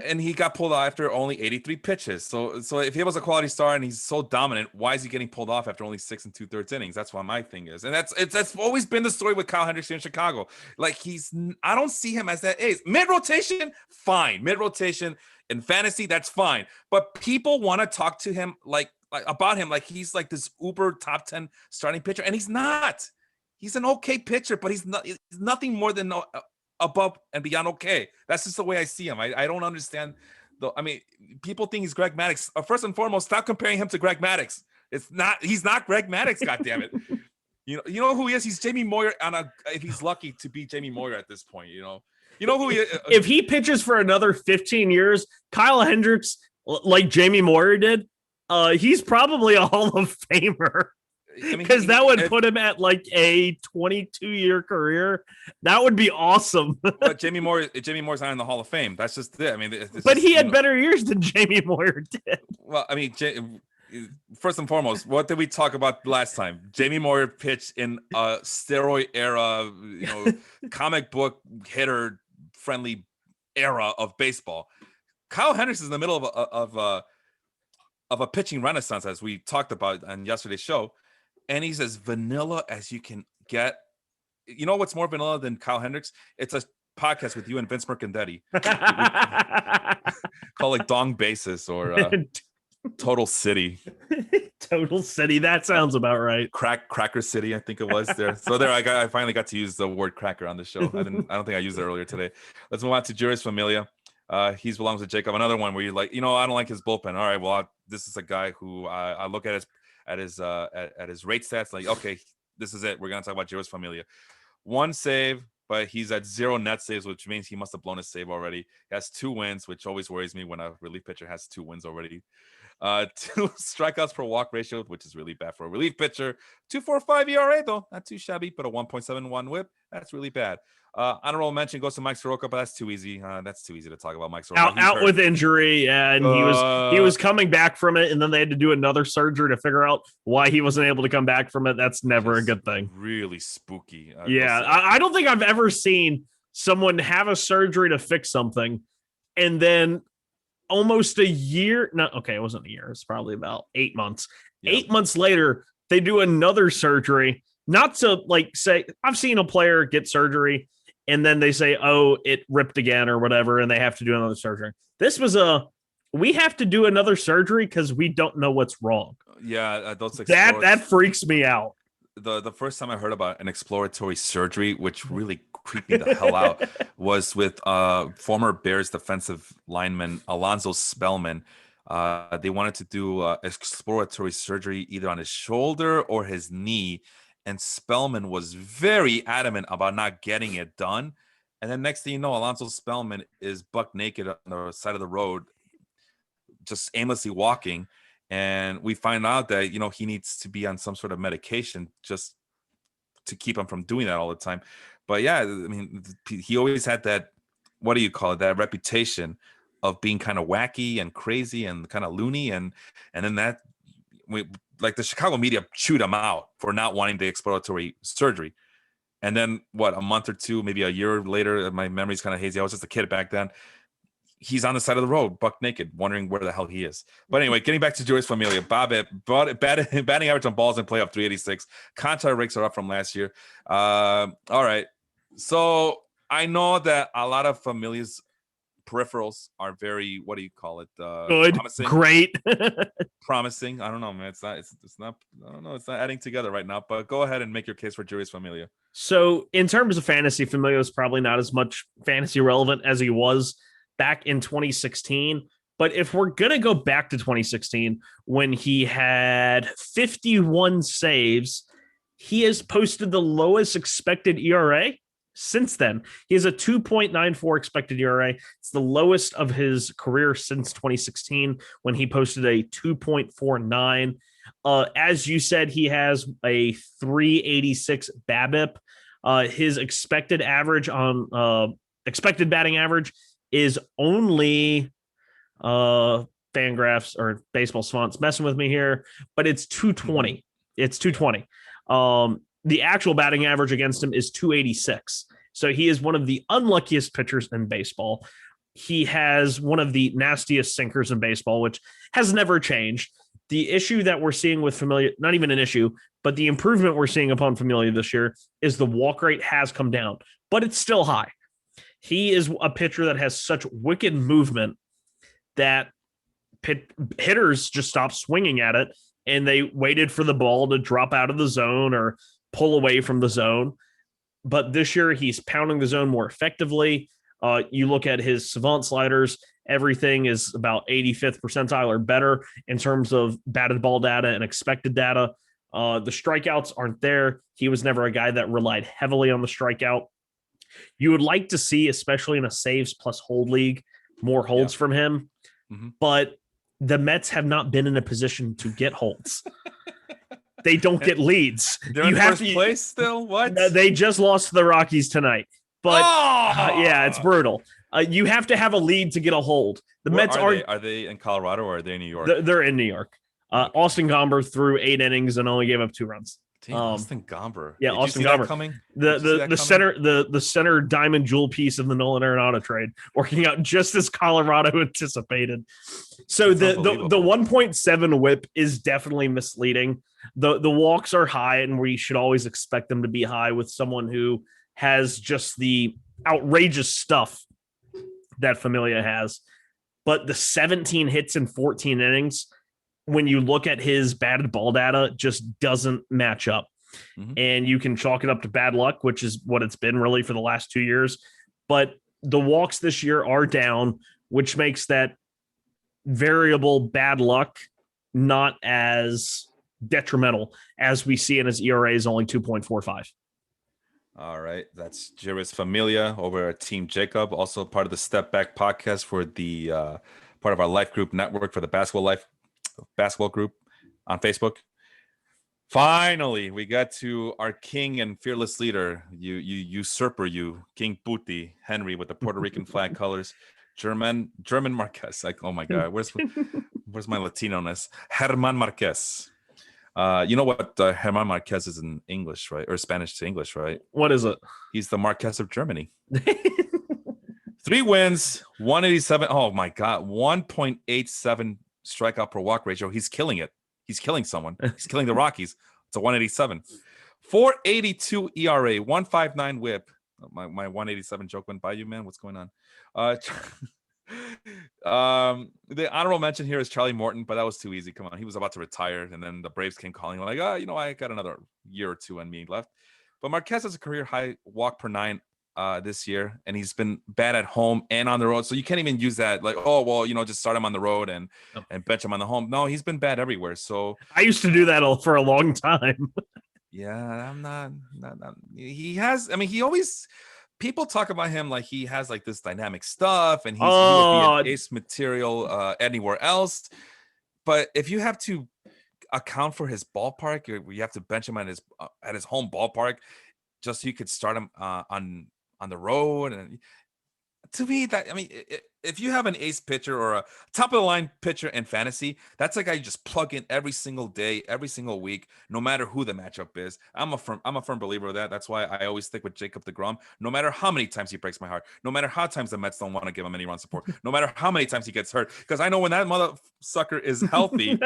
And he got pulled off after only 83 pitches. So if he was a quality star and he's so dominant, why is he getting pulled off after only 6 2/3 innings? That's what my thing is. And that's always been the story with Kyle Hendricks here in Chicago. Like I don't see him as that ace. Mid-rotation, fine. Mid-rotation in fantasy, that's fine. But people want to talk to him like about him like he's like this uber top 10 starting pitcher, and he's not. he's an okay pitcher, but he's nothing more than above and beyond okay. That's just the way I see him. I don't understand. I mean, people think he's Greg Maddux. First and foremost, stop comparing him to Greg Maddux. He's not Greg Maddux. God damn it. You know who he is? He's Jamie Moyer if he's lucky to be Jamie Moyer at this point. You know who he is. If he pitches for another 15 years, Kyle Hendricks, like Jamie Moyer did, he's probably a Hall of Famer. Because that would put him at like a 22-year career. That would be awesome. But Jamie Moore's not in the Hall of Fame. That's just it. I mean, but he had better years than Jamie Moyer did. Well, I mean, first and foremost, what did we talk about last time? Jamie Moyer pitched in a steroid era, comic book hitter friendly era of baseball. Kyle Hendricks is in the middle of a pitching renaissance, as we talked about on yesterday's show. And he's as vanilla as you can get. You know what's more vanilla than Kyle Hendricks? It's a podcast with you and Vince Mercandetti. Call it Dong Basis or Total City. Total City. That sounds about right. Cracker City, I think it was there. So there, I finally got to use the word cracker on the show. I don't think I used it earlier today. Let's move on to Juris Familia. He belongs to Jacob. Another one where you're like, I don't like his bullpen. All right, well, this is a guy who I look at his rate stats, like, okay, this is it. We're gonna talk about Juris Familia. 1 save, but he's at 0 net saves, which means he must have blown a save already. He has 2 wins, which always worries me when a relief pitcher has 2 wins already. 2 strikeouts per walk ratio, which is really bad for a relief pitcher. 2.45 ERA though, not too shabby, but a 1.71 WHIP. That's really bad. Honorable mention goes to Mike Soroka, but that's too easy. That's too easy to talk about Mike Soroka. Out with injury, and he was coming back from it, and then they had to do another surgery to figure out why he wasn't able to come back from it. That's never a good thing. Really spooky. I don't think I've ever seen someone have a surgery to fix something, and then almost a year. No, okay, it wasn't a year. It's probably about 8 months. Yeah. 8 months later, they do another surgery. Not to say I've seen a player get surgery and then they say, oh, it ripped again or whatever, and they have to do another surgery. This was we have to do another surgery because we don't know what's wrong. Yeah, that freaks me out. The first time I heard about an exploratory surgery, which really creeped me the hell out, was with former Bears defensive lineman Alonzo Spellman. They wanted to do exploratory surgery either on his shoulder or his knee. And Spellman was very adamant about not getting it done. And then next thing you know, Alonzo Spellman is buck naked on the side of the road, just aimlessly walking. And we find out that, he needs to be on some sort of medication just to keep him from doing that all the time. But yeah, I mean, he always had that, what do you call it, that reputation of being kind of wacky and crazy and kind of loony. And then that, the Chicago media chewed him out for not wanting the exploratory surgery. And then a month or two, maybe a year later, my memory's kind of hazy. I was just a kid back then. He's on the side of the road, buck naked, wondering where the hell he is. But anyway, getting back to Juris Familia, batting average on balls in playoff 386. Contact rates are up from last year. All right. So I know that a lot of Familia's peripherals are very, what do you call it? Good, promising. Great, promising. I don't know, man. It's not. I don't know. It's not adding together right now. But go ahead and make your case for Juris Familia. So, in terms of fantasy, Familia is probably not as much fantasy relevant as he was back in 2016. But if we're gonna go back to 2016, when he had 51 saves, he has posted the lowest expected ERA. Since then, he has a 2.94 expected ERA. It's the lowest of his career since 2016 when he posted a 2.49. As you said, he has a 386 BABIP. His expected average on expected batting average is only Fangraphs or Baseball Savant's messing with me here, but it's 220. It's 220. The actual batting average against him is 286. So he is one of the unluckiest pitchers in baseball. He has one of the nastiest sinkers in baseball, which has never changed. The issue that we're seeing with Familia, not even an issue, but the improvement we're seeing upon Familia this year is the walk rate has come down, but it's still high. He is a pitcher that has such wicked movement that hitters just stop swinging at it, and they waited for the ball to drop out of the zone or pull away from the zone. But this year, he's pounding the zone more effectively. You look at his savant sliders, everything is about 85th percentile or better in terms of batted ball data and expected data. The strikeouts aren't there. He was never a guy that relied heavily on the strikeout. You would like to see, especially in a saves plus hold league, more holds from him. Mm-hmm. But the Mets have not been in a position to get holds. They don't get leads. They're in first place still? What? They just lost to the Rockies tonight. But yeah, it's brutal. You have to have a lead to get a hold. The Mets are they in Colorado or are they in New York? They're in New York. Austin Gomber threw 8 innings and only gave up 2 runs. Austin Gomber. Yeah, Did Austin you see Gomber. That coming? The center diamond jewel piece of the Nolan Arenado trade, working out just as Colorado anticipated. So the 1.7 whip is definitely misleading. The walks are high, and we should always expect them to be high with someone who has just the outrageous stuff that Familia has. But the 17 hits in 14 innings, when you look at his batted ball data, just doesn't match up. Mm-hmm. And you can chalk it up to bad luck, which is what it's been really for the last 2 years. But the walks this year are down, which makes that variable bad luck not as detrimental as we see in his ERA is only 2.45. All right. That's Jairus Familia over at Team Jacob, also part of the Step Back podcast for the part of our Life Group network for the basketball group on Facebook. Finally, we got to our king and fearless leader, you usurper, King Puti Henry with the Puerto Rican flag colors, German Marquez. Like, oh my God, where's my Latino-ness? German Marquez. You know what German Marquez is in English, right? Or Spanish to English, right? What is it? He's the Marquez of Germany. 3 wins, 187. Oh my God, 1.87 strikeout per walk ratio. He's killing it. He's killing someone. He's killing the Rockies. It's a 187. 4.82 ERA, 1.59 whip. My 187 joke went by you, man. What's going on? The honorable mention here is Charlie Morton, but that was too easy. Come on, he was about to retire, and then the Braves came calling like, I got another year or 2 on me left. But Marquez has a career high walk per 9 this year, and he's been bad at home and on the road. So you can't even use that like, just start him on the road and bench him on the home. No, he's been bad everywhere. So I used to do that for a long time. Yeah, I'm not. He has. I mean, he always. People talk about him like he has like this dynamic stuff, and he would be an ace material anywhere else. But if you have to account for his ballpark, you have to bench him at his home ballpark, just so you could start him on the road. And to me, if you have an ace pitcher or a top of the line pitcher in fantasy, that's a guy you just plug in every single day, every single week, no matter who the matchup is. I'm a firm believer of that. That's why I always stick with Jacob deGrom, no matter how many times he breaks my heart, no matter how times the Mets don't want to give him any run support, no matter how many times he gets hurt, because I know when that mother sucker is healthy,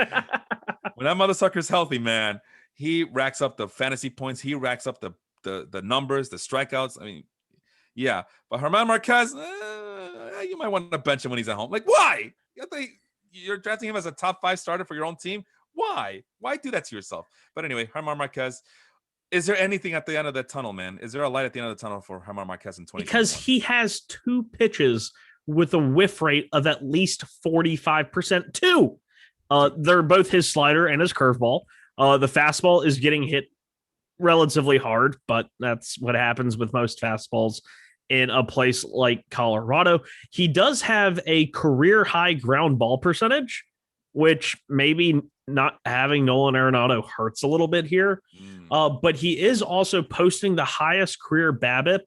man, he racks up the fantasy points, he racks up the numbers, the strikeouts. I mean, yeah, but German Marquez, you might want to bench him when he's at home. Like, why? You're drafting him as a top 5 starter for your own team. Why? Why do that to yourself? But anyway, German Marquez, is there anything at the end of the tunnel, man? Is there a light at the end of the tunnel for German Marquez in 2021? Because he has 2 pitches with a whiff rate of at least 45%. 2. They're both his slider and his curveball. The fastball is getting hit relatively hard, but that's what happens with most fastballs in a place like Colorado. He does have a career high ground ball percentage, which maybe not having Nolan Arenado hurts a little bit here. But he is also posting the highest career BABIP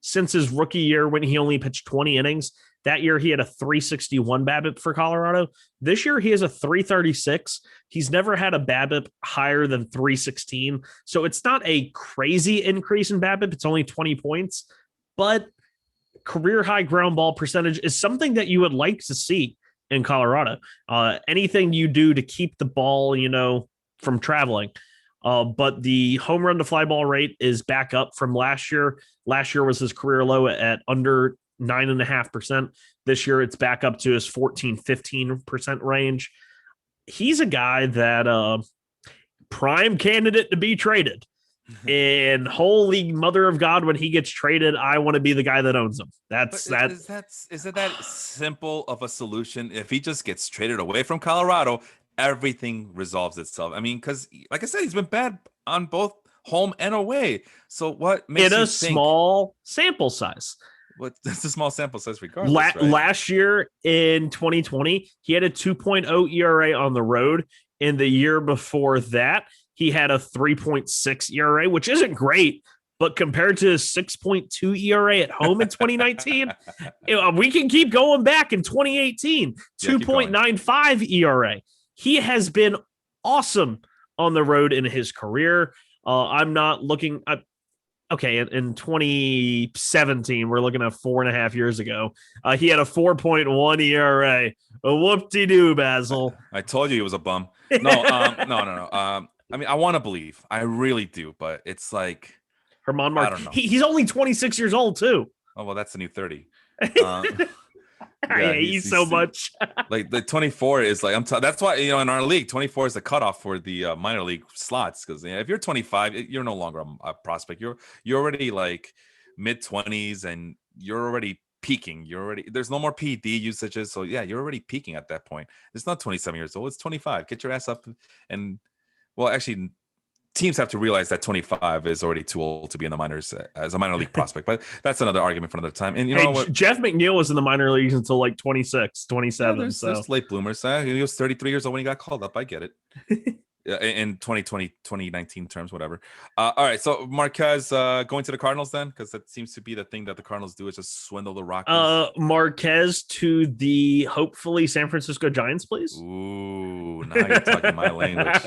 since his rookie year when he only pitched 20 innings. That year, he had a 361 BABIP for Colorado. This year, he has a 336. He's never had a BABIP higher than 316. So it's not a crazy increase in BABIP. It's only 20 points. But career high ground ball percentage is something that you would like to see in Colorado. Anything you do to keep the ball, from traveling. But the home run to fly ball rate is back up from last year. Last year was his career low at under 9.5%. This year it's back up to his 14-15% range. He's a guy that prime candidate to be traded. And holy mother of God, when he gets traded, I want to be the guy that owns him. That's But that. is it that simple of a solution? If he just gets traded away from Colorado, everything resolves itself. I mean, because like I said, he's been bad on both home and away. So what makes In you a think? small sample size. What It's a small sample size, regardless, right? Last year in 2020, he had a 2.0 ERA on the road. In the year before that, he had a 3.6 ERA, which isn't great, but compared to his 6.2 ERA at home in 2019, we can keep going back in 2018, Yeah, keep going. 2.95 ERA. He has been awesome on the road in his career. I'm not looking. Okay, in 2017, we're looking at 4.5 years ago. He had a 4.1 ERA. A whoop-de-doo, Basil. I told you he was a bum. No, no. I mean, I want to believe, I really do, but it's like Herman I Mark. don't know. He's only 26 years old too. Oh well, that's the new 30. I Yeah, hate you so much. like the 24 is like that's why in our league 24 is the cutoff for the minor league slots, because if you're 25 you're no longer a prospect. You're already like mid 20s and you're already peaking. There's no more PED usages, so yeah, you're already peaking at that point. It's not 27 years old, it's 25. Get your ass up. And well, actually, teams have to realize that 25 is already too old to be in the minors as a minor league prospect, but that's another argument for another time. And you know what? Jeff McNeil was in the minor leagues until like 26, 27. Yeah, so there's late bloomers. He was 33 years old when he got called up. I get it. In 2020, 2019 terms, whatever. All right, so Marquez going to the Cardinals then, because that seems to be the thing that the Cardinals do, is just swindle the Rockies. Marquez to the hopefully San Francisco Giants, please. Ooh, now you're talking my language.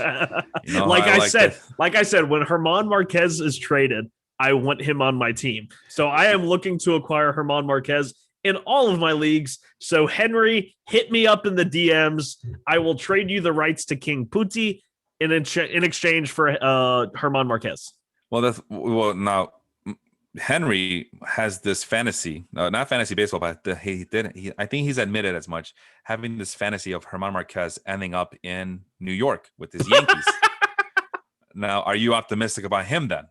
Like I said, when Herman Marquez is traded, I want him on my team. So I am looking to acquire Herman Marquez in all of my leagues. So Henry, hit me up in the DMs. I will trade you the rights to King Putti in exchange for Herman Marquez. Well, now Henry has this fantasy, not fantasy baseball, but I think he's admitted as much, having this fantasy of Herman Marquez ending up in New York with his Yankees. Now, are you optimistic about him then?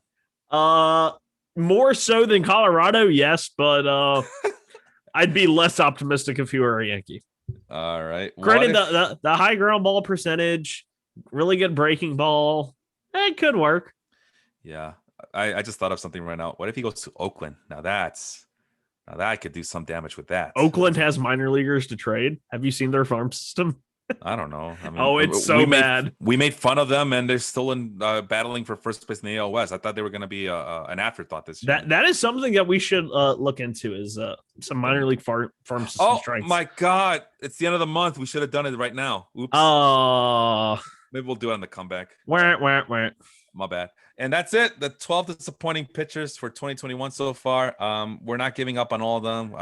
More so than Colorado, yes, but I'd be less optimistic if he were a Yankee. All right. Granted, the high ground ball percentage, really good breaking ball, it could work. Yeah, I just thought of something right now. What if he goes to Oakland? Now that could do some damage with that. Oakland has minor leaguers to trade. Have you seen their farm system? I don't know. I mean, it's so bad. We made fun of them, and they're still in battling for first place in the AL West. I thought they were going to be an afterthought this year. That is something that we should look into, is some minor league farm system strikes. Oh my God! It's the end of the month. We should have done it right now. Oops. Maybe we'll do it on the comeback. Wah. My bad. And that's it. The 12 disappointing pitchers for 2021 so far. We're not giving up on all of them,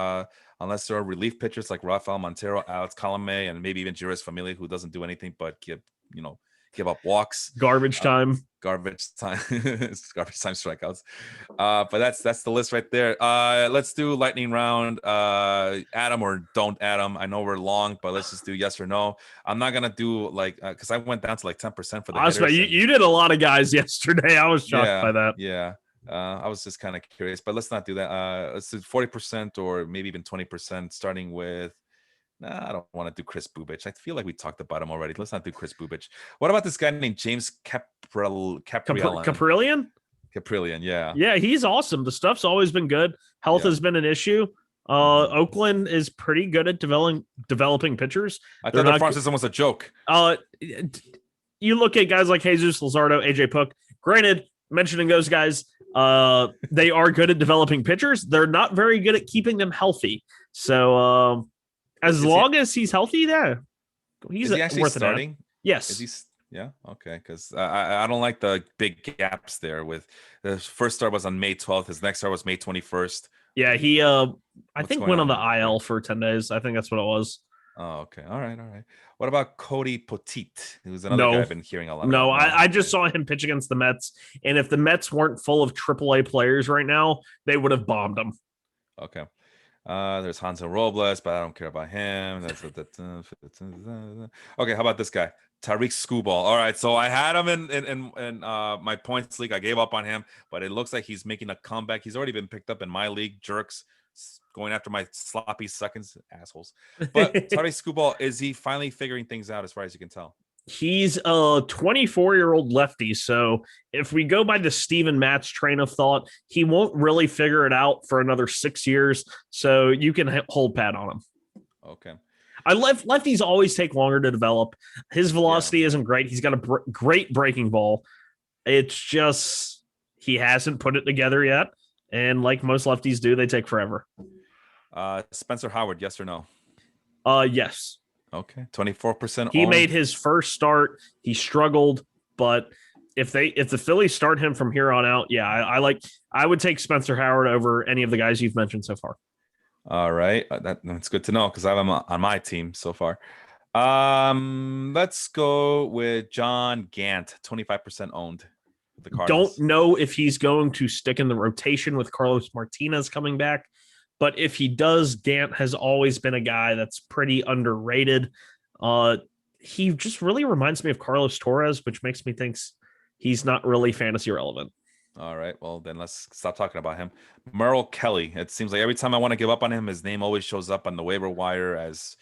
unless there are relief pitchers like Rafael Montero, Alex Colomé, and maybe even Jiris Familia, who doesn't do anything but give up walks. Garbage time strikeouts. But that's the list right there. Let's do lightning round. Adam or don't Adam. I know we're long, but let's just do yes or no. I'm not gonna do because I went down to 10% for the hitters. You did a lot of guys yesterday. I was shocked by that. Yeah. I was just kind of curious, but let's not do that. Let's do 40% or maybe even 20%, starting with I don't want to do Chris Bubich. I feel like we talked about him already. Let's not do Chris Bubich. What about this guy named James Caprillion? Caprillion, yeah. Yeah, he's awesome. The stuff's always been good. Health has been an issue. Oakland is pretty good at developing pitchers. I thought the farm system was a joke. You look at guys like Jesus Luzardo, AJ Puk. Granted, mentioning those guys, they are good at developing pitchers. They're not very good at keeping them healthy. So as long as he's healthy, he's actually worth starting. Yes. Yeah. Okay. Because I don't like the big gaps there. With the first start was on May 12th. His next start was May 21st. Yeah. He I think went on the IL for 10 days. I think that's what it was. Oh, okay. All right. What about Cody Poteet, who's another guy I've been hearing a lot about? I just saw him pitch against the Mets, and if the Mets weren't full of AAA players right now, they would have bombed him. Okay. There's Hansel Robles, but I don't care about him. Okay, how about this guy? Tariq Skubal. All right, so I had him in my points league. I gave up on him, but it looks like he's making a comeback. He's already been picked up in my league. Jerks going after my sloppy seconds, assholes. But Tariq Skubal, is he finally figuring things out as far as you can tell? He's a 24-year-old lefty. So if we go by the Steven Matz train of thought, he won't really figure it out for another 6 years. So you can hold pat on him. Okay. Lefties always take longer to develop. His velocity isn't great. He's got a great breaking ball. It's just he hasn't put it together yet. And like most lefties do, they take forever. Spencer Howard, yes or no? Yes. Okay, 24%. He made his first start. He struggled, but if the Phillies start him from here on out, yeah, I would take Spencer Howard over any of the guys you've mentioned so far. All right, that's good to know because I have him on my team so far. Let's go with John Gant, 25% owned. The Cardinals. Don't know if he's going to stick in the rotation with Carlos Martinez coming back. But if he does, Gant has always been a guy that's pretty underrated. He just really reminds me of Carlos Torres, which makes me think he's not really fantasy relevant. All right, well, then let's stop talking about him. Merrill Kelly. It seems like every time I want to give up on him, his name always shows up on the waiver wire as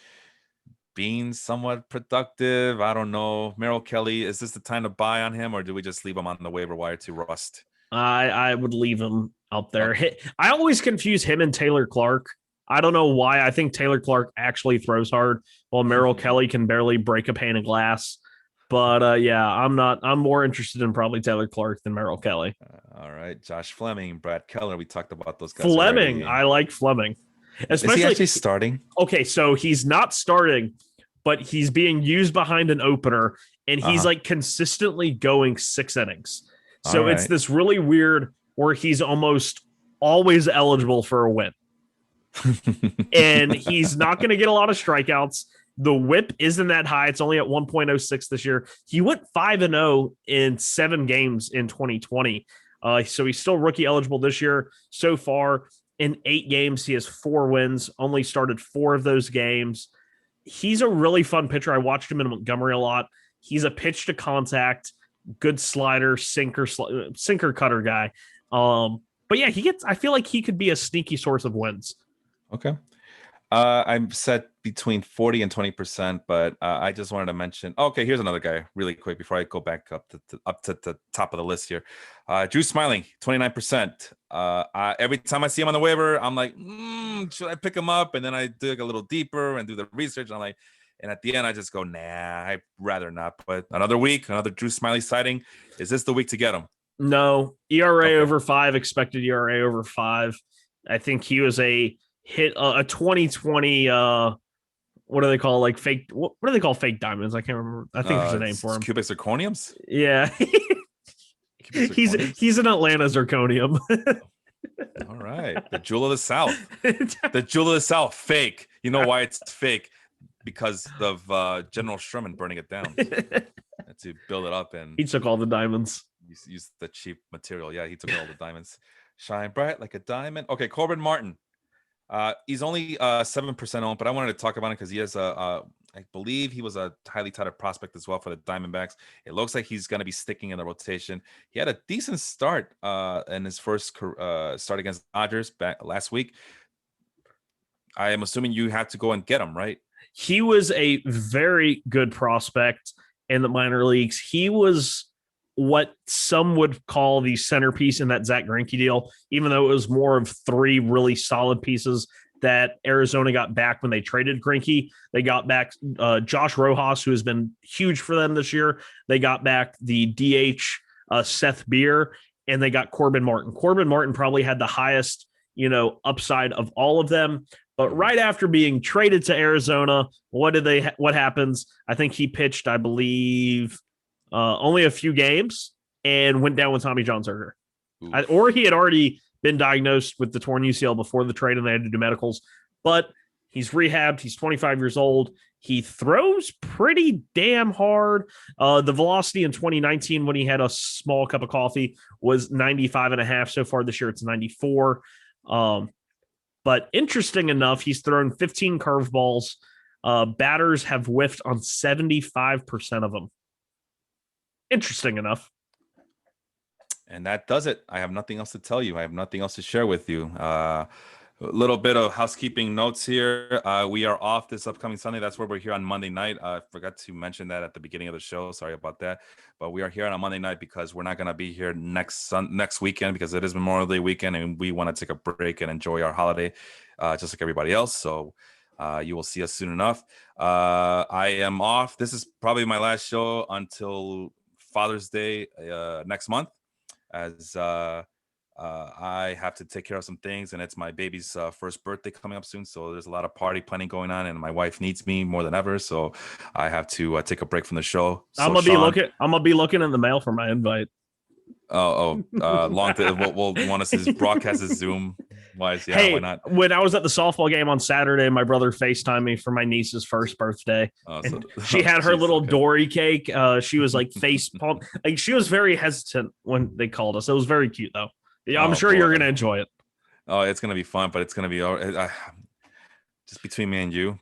being somewhat productive. I don't know. Merrill Kelly, is this the time to buy on him, or do we just leave him on the waiver wire to rust? I would leave him out there. Okay. I always confuse him and Taylor Clark. I don't know why. I think Taylor Clark actually throws hard, while Merrill Kelly can barely break a pane of glass. But yeah, I'm more interested in probably Taylor Clark than Merrill Kelly. All right, Josh Fleming, Brad Keller. We talked about those guys. Fleming, already. I like Fleming. Especially, is he actually starting? Okay, so he's not starting, but he's being used behind an opener, and he's like consistently going 6 innings. So it's this really weird where he's almost always eligible for a win. And he's not going to get a lot of strikeouts. The whip isn't that high. It's only at 1.06 this year. He went 5-0 in 7 games in 2020. So he's still rookie eligible this year. So far in 8 games, he has 4 wins, only started 4 of those games. He's a really fun pitcher. I watched him in Montgomery a lot. He's a pitch to contact, good slider, sinker cutter guy. But yeah, I feel like he could be a sneaky source of wins. Okay. I'm set between 40 and 20%, but I just wanted to mention. Okay, here's another guy really quick before I go back up to the top of the list here. Drew Smiling, 29%. Every time I see him on the waiver, I'm like, should I pick him up? And then I dig a little deeper and do the research. And at the end, I just go, nah, I'd rather not. But another week, another Drew Smiley sighting. Is this the week to get him? No. ERA over 5, expected ERA over 5. I think he was a 2020 what do they call fake what do they call fake diamonds? I can't remember. I think there's a name for him. Cubic zirconiums? Yeah. He's an Atlanta zirconium. All right. The Jewel of the South. The Jewel of the South, fake. You know why it's fake? Because of General Sherman burning it down to build it up, and he took all the diamonds. Use the cheap material. Yeah, he took all the diamonds. Shine bright like a diamond. Okay, Corbin Martin. He's only 7% owned, but I wanted to talk about him because he has I believe he was a highly touted prospect as well for the Diamondbacks. It looks like he's going to be sticking in the rotation. He had a decent start in his first start against the Dodgers back last week. I am assuming you had to go and get him, right? He was a very good prospect in the minor leagues. He was what some would call the centerpiece in that Zach Greinke deal, even though it was more of 3 really solid pieces that Arizona got back when they traded Greinke. They got back Josh Rojas, who has been huge for them this year. They got back the DH Seth Beer, and they got Corbin Martin. Corbin Martin probably had the highest, upside of all of them. But right after being traded to Arizona, what happens? I think he pitched, I believe, only a few games and went down with Tommy John surgery. Or he had already been diagnosed with the torn UCL before the trade and they had to do medicals. But he's rehabbed. He's 25 years old. He throws pretty damn hard. The velocity in 2019 when he had a small cup of coffee was 95.5. So far this year, it's 94. But interesting enough, he's thrown 15 curveballs. Batters have whiffed on 75% of them. Interesting enough. And that does it. I have nothing else to tell you. I have nothing else to share with you. A little bit of housekeeping notes here. We are off this upcoming Sunday. That's where we're here on Monday night. I forgot to mention that at the beginning of the show. Sorry about that. But we are here on a Monday night because we're not going to be here next weekend because it is Memorial Day weekend and we want to take a break and enjoy our holiday just like everybody else. So you will see us soon enough. I am off. This is probably my last show until Father's Day next month, as I have to take care of some things, and it's my baby's first birthday coming up soon. So there's a lot of party planning going on, and my wife needs me more than ever. So I have to take a break from the show. So I'm gonna be looking in the mail for my invite. Long we'll want us to broadcast as Zoom wise. Yeah, hey, why not? When I was at the softball game on Saturday, my brother FaceTimed me for my niece's first birthday. She had her little Dory cake. She was like face palm. Like she was very hesitant when they called us. It was very cute though. Yeah, I'm sure you're gonna enjoy it. Oh, it's gonna be fun, but it's gonna be just between me and you.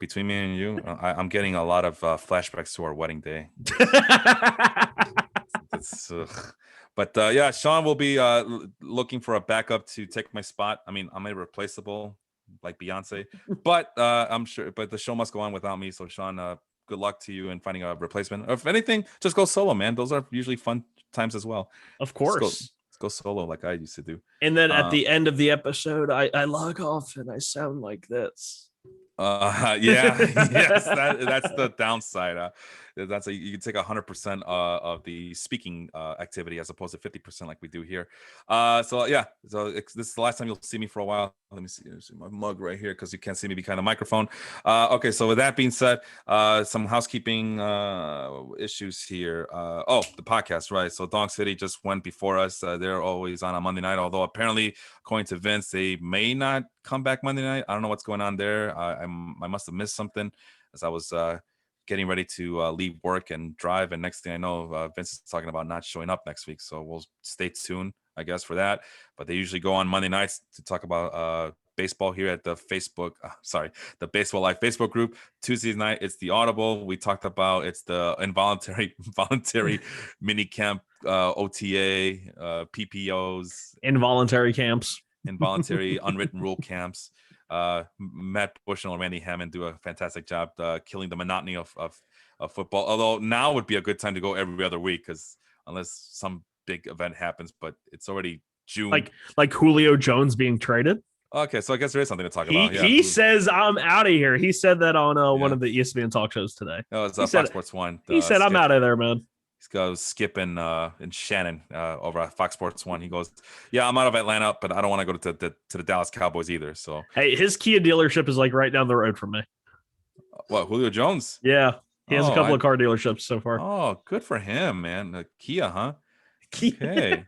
I'm getting a lot of flashbacks to our wedding day. But yeah, Sean will be looking for a backup to take my spot. I mean, I'm irreplaceable, like Beyonce, but I'm sure. But the show must go on without me. So, Sean, good luck to you in finding a replacement. Or if anything, just go solo, man. Those are usually fun times as well. Of course. Let's go solo like I used to do. And then at the end of the episode, I log off and I sound like this. Yes, that's the downside. You can take 100% of the speaking activity as opposed to 50% like we do here. So this is the last time you'll see me for a while. Let me see my mug right here because you can't see me behind the microphone. Okay, so with that being said, some housekeeping issues here. The podcast, right? So Dong City just went before us. They're always on a Monday night, although apparently, according to Vince, they may not come back Monday night. I don't know what's going on there. I must have missed something as I was getting ready to leave work and drive. And next thing I know, Vince is talking about not showing up next week. So we'll stay tuned, I guess, for that. But they usually go on Monday nights to talk about baseball here at the the Baseball Life Facebook group. Tuesday night, it's the Audible. We talked about it's the voluntary mini camp, OTA, PPOs. Involuntary camps. Involuntary unwritten rule camps. Matt Bushnell and Randy Hammond do a fantastic job killing the monotony of football. Although now would be a good time to go every other week because unless some big event happens, but it's already June. Like Julio Jones being traded. Okay, so I guess there is something to talk about. He says I'm out of here. He said that on one of the ESPN talk shows today. Oh, it's Fox Sports 1. He said I'm out of there, man. He goes Skip and Shannon over at Fox Sports 1. He goes, yeah, I'm out of Atlanta, but I don't want to go to the Dallas Cowboys either. So hey, his Kia dealership is like right down the road from me. What, Julio Jones? Yeah, he has a couple of car dealerships so far. Oh, good for him, man. Kia, huh? Okay.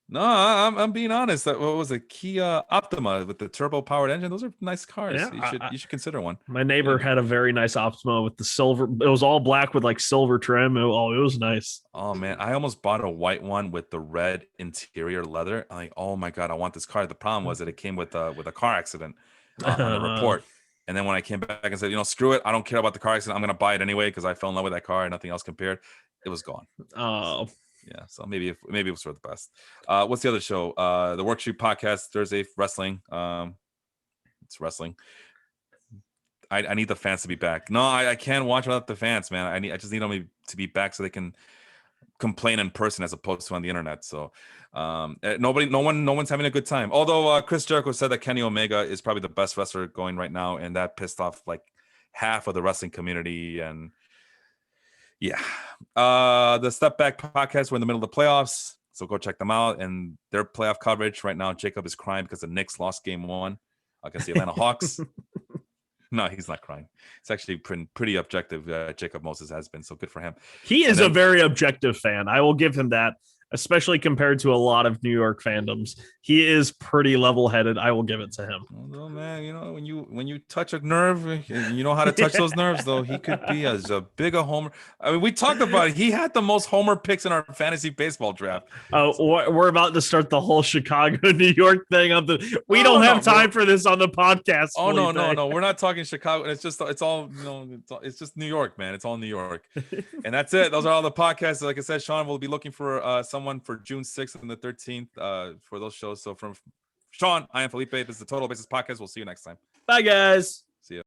No, I'm being honest. What was a Kia Optima with the turbo powered engine? Those are nice cars. Yeah, you should consider one. My neighbor had a very nice Optima with the silver. It was all black with like silver trim. It was nice. Oh man, I almost bought a white one with the red interior leather. I'm like, oh my god, I want this car. The problem was that it came with a car accident on the report. And then when I came back and said, screw it, I don't care about the car accident. I'm gonna buy it anyway because I fell in love with that car and nothing else compared. It was gone. Oh. Yeah, so maybe it was for the best. What's the other show? The Worksheet Podcast, Thursday, wrestling. It's wrestling. I need the fans to be back. No, I can't watch without the fans, man. I just need them to be back so they can complain in person as opposed to on the internet. So no one's having a good time. Although Chris Jericho said that Kenny Omega is probably the best wrestler going right now, and that pissed off like half of the wrestling community. And yeah, the Step Back Podcast, we're in the middle of the playoffs, so go check them out. And their playoff coverage right now, Jacob is crying because the Knicks lost game 1 against the Atlanta Hawks. No, he's not crying. It's actually pretty objective. Jacob Moses has been, so good for him. He is a very objective fan. I will give him that. especially compared to a lot of New York fandoms. He is pretty level-headed. I will give it to him. Although, man, when you touch a nerve, you know how to touch those nerves. Though he could be as a big a homer. I mean, we talked about it. He had the most homer picks in our fantasy baseball draft. We're about to start the whole Chicago, New York thing on the. We don't have time for this on the podcast. Oh Felipe. No. We're not talking Chicago. It's all it's just New York, man. It's all New York, and that's it. Those are all the podcasts. Like I said, Sean will be looking for someone for June 6th and the 13th for those shows. So from Sean, I am Felipe. This is the Total Basis Podcast. We'll see you next time. Bye, guys.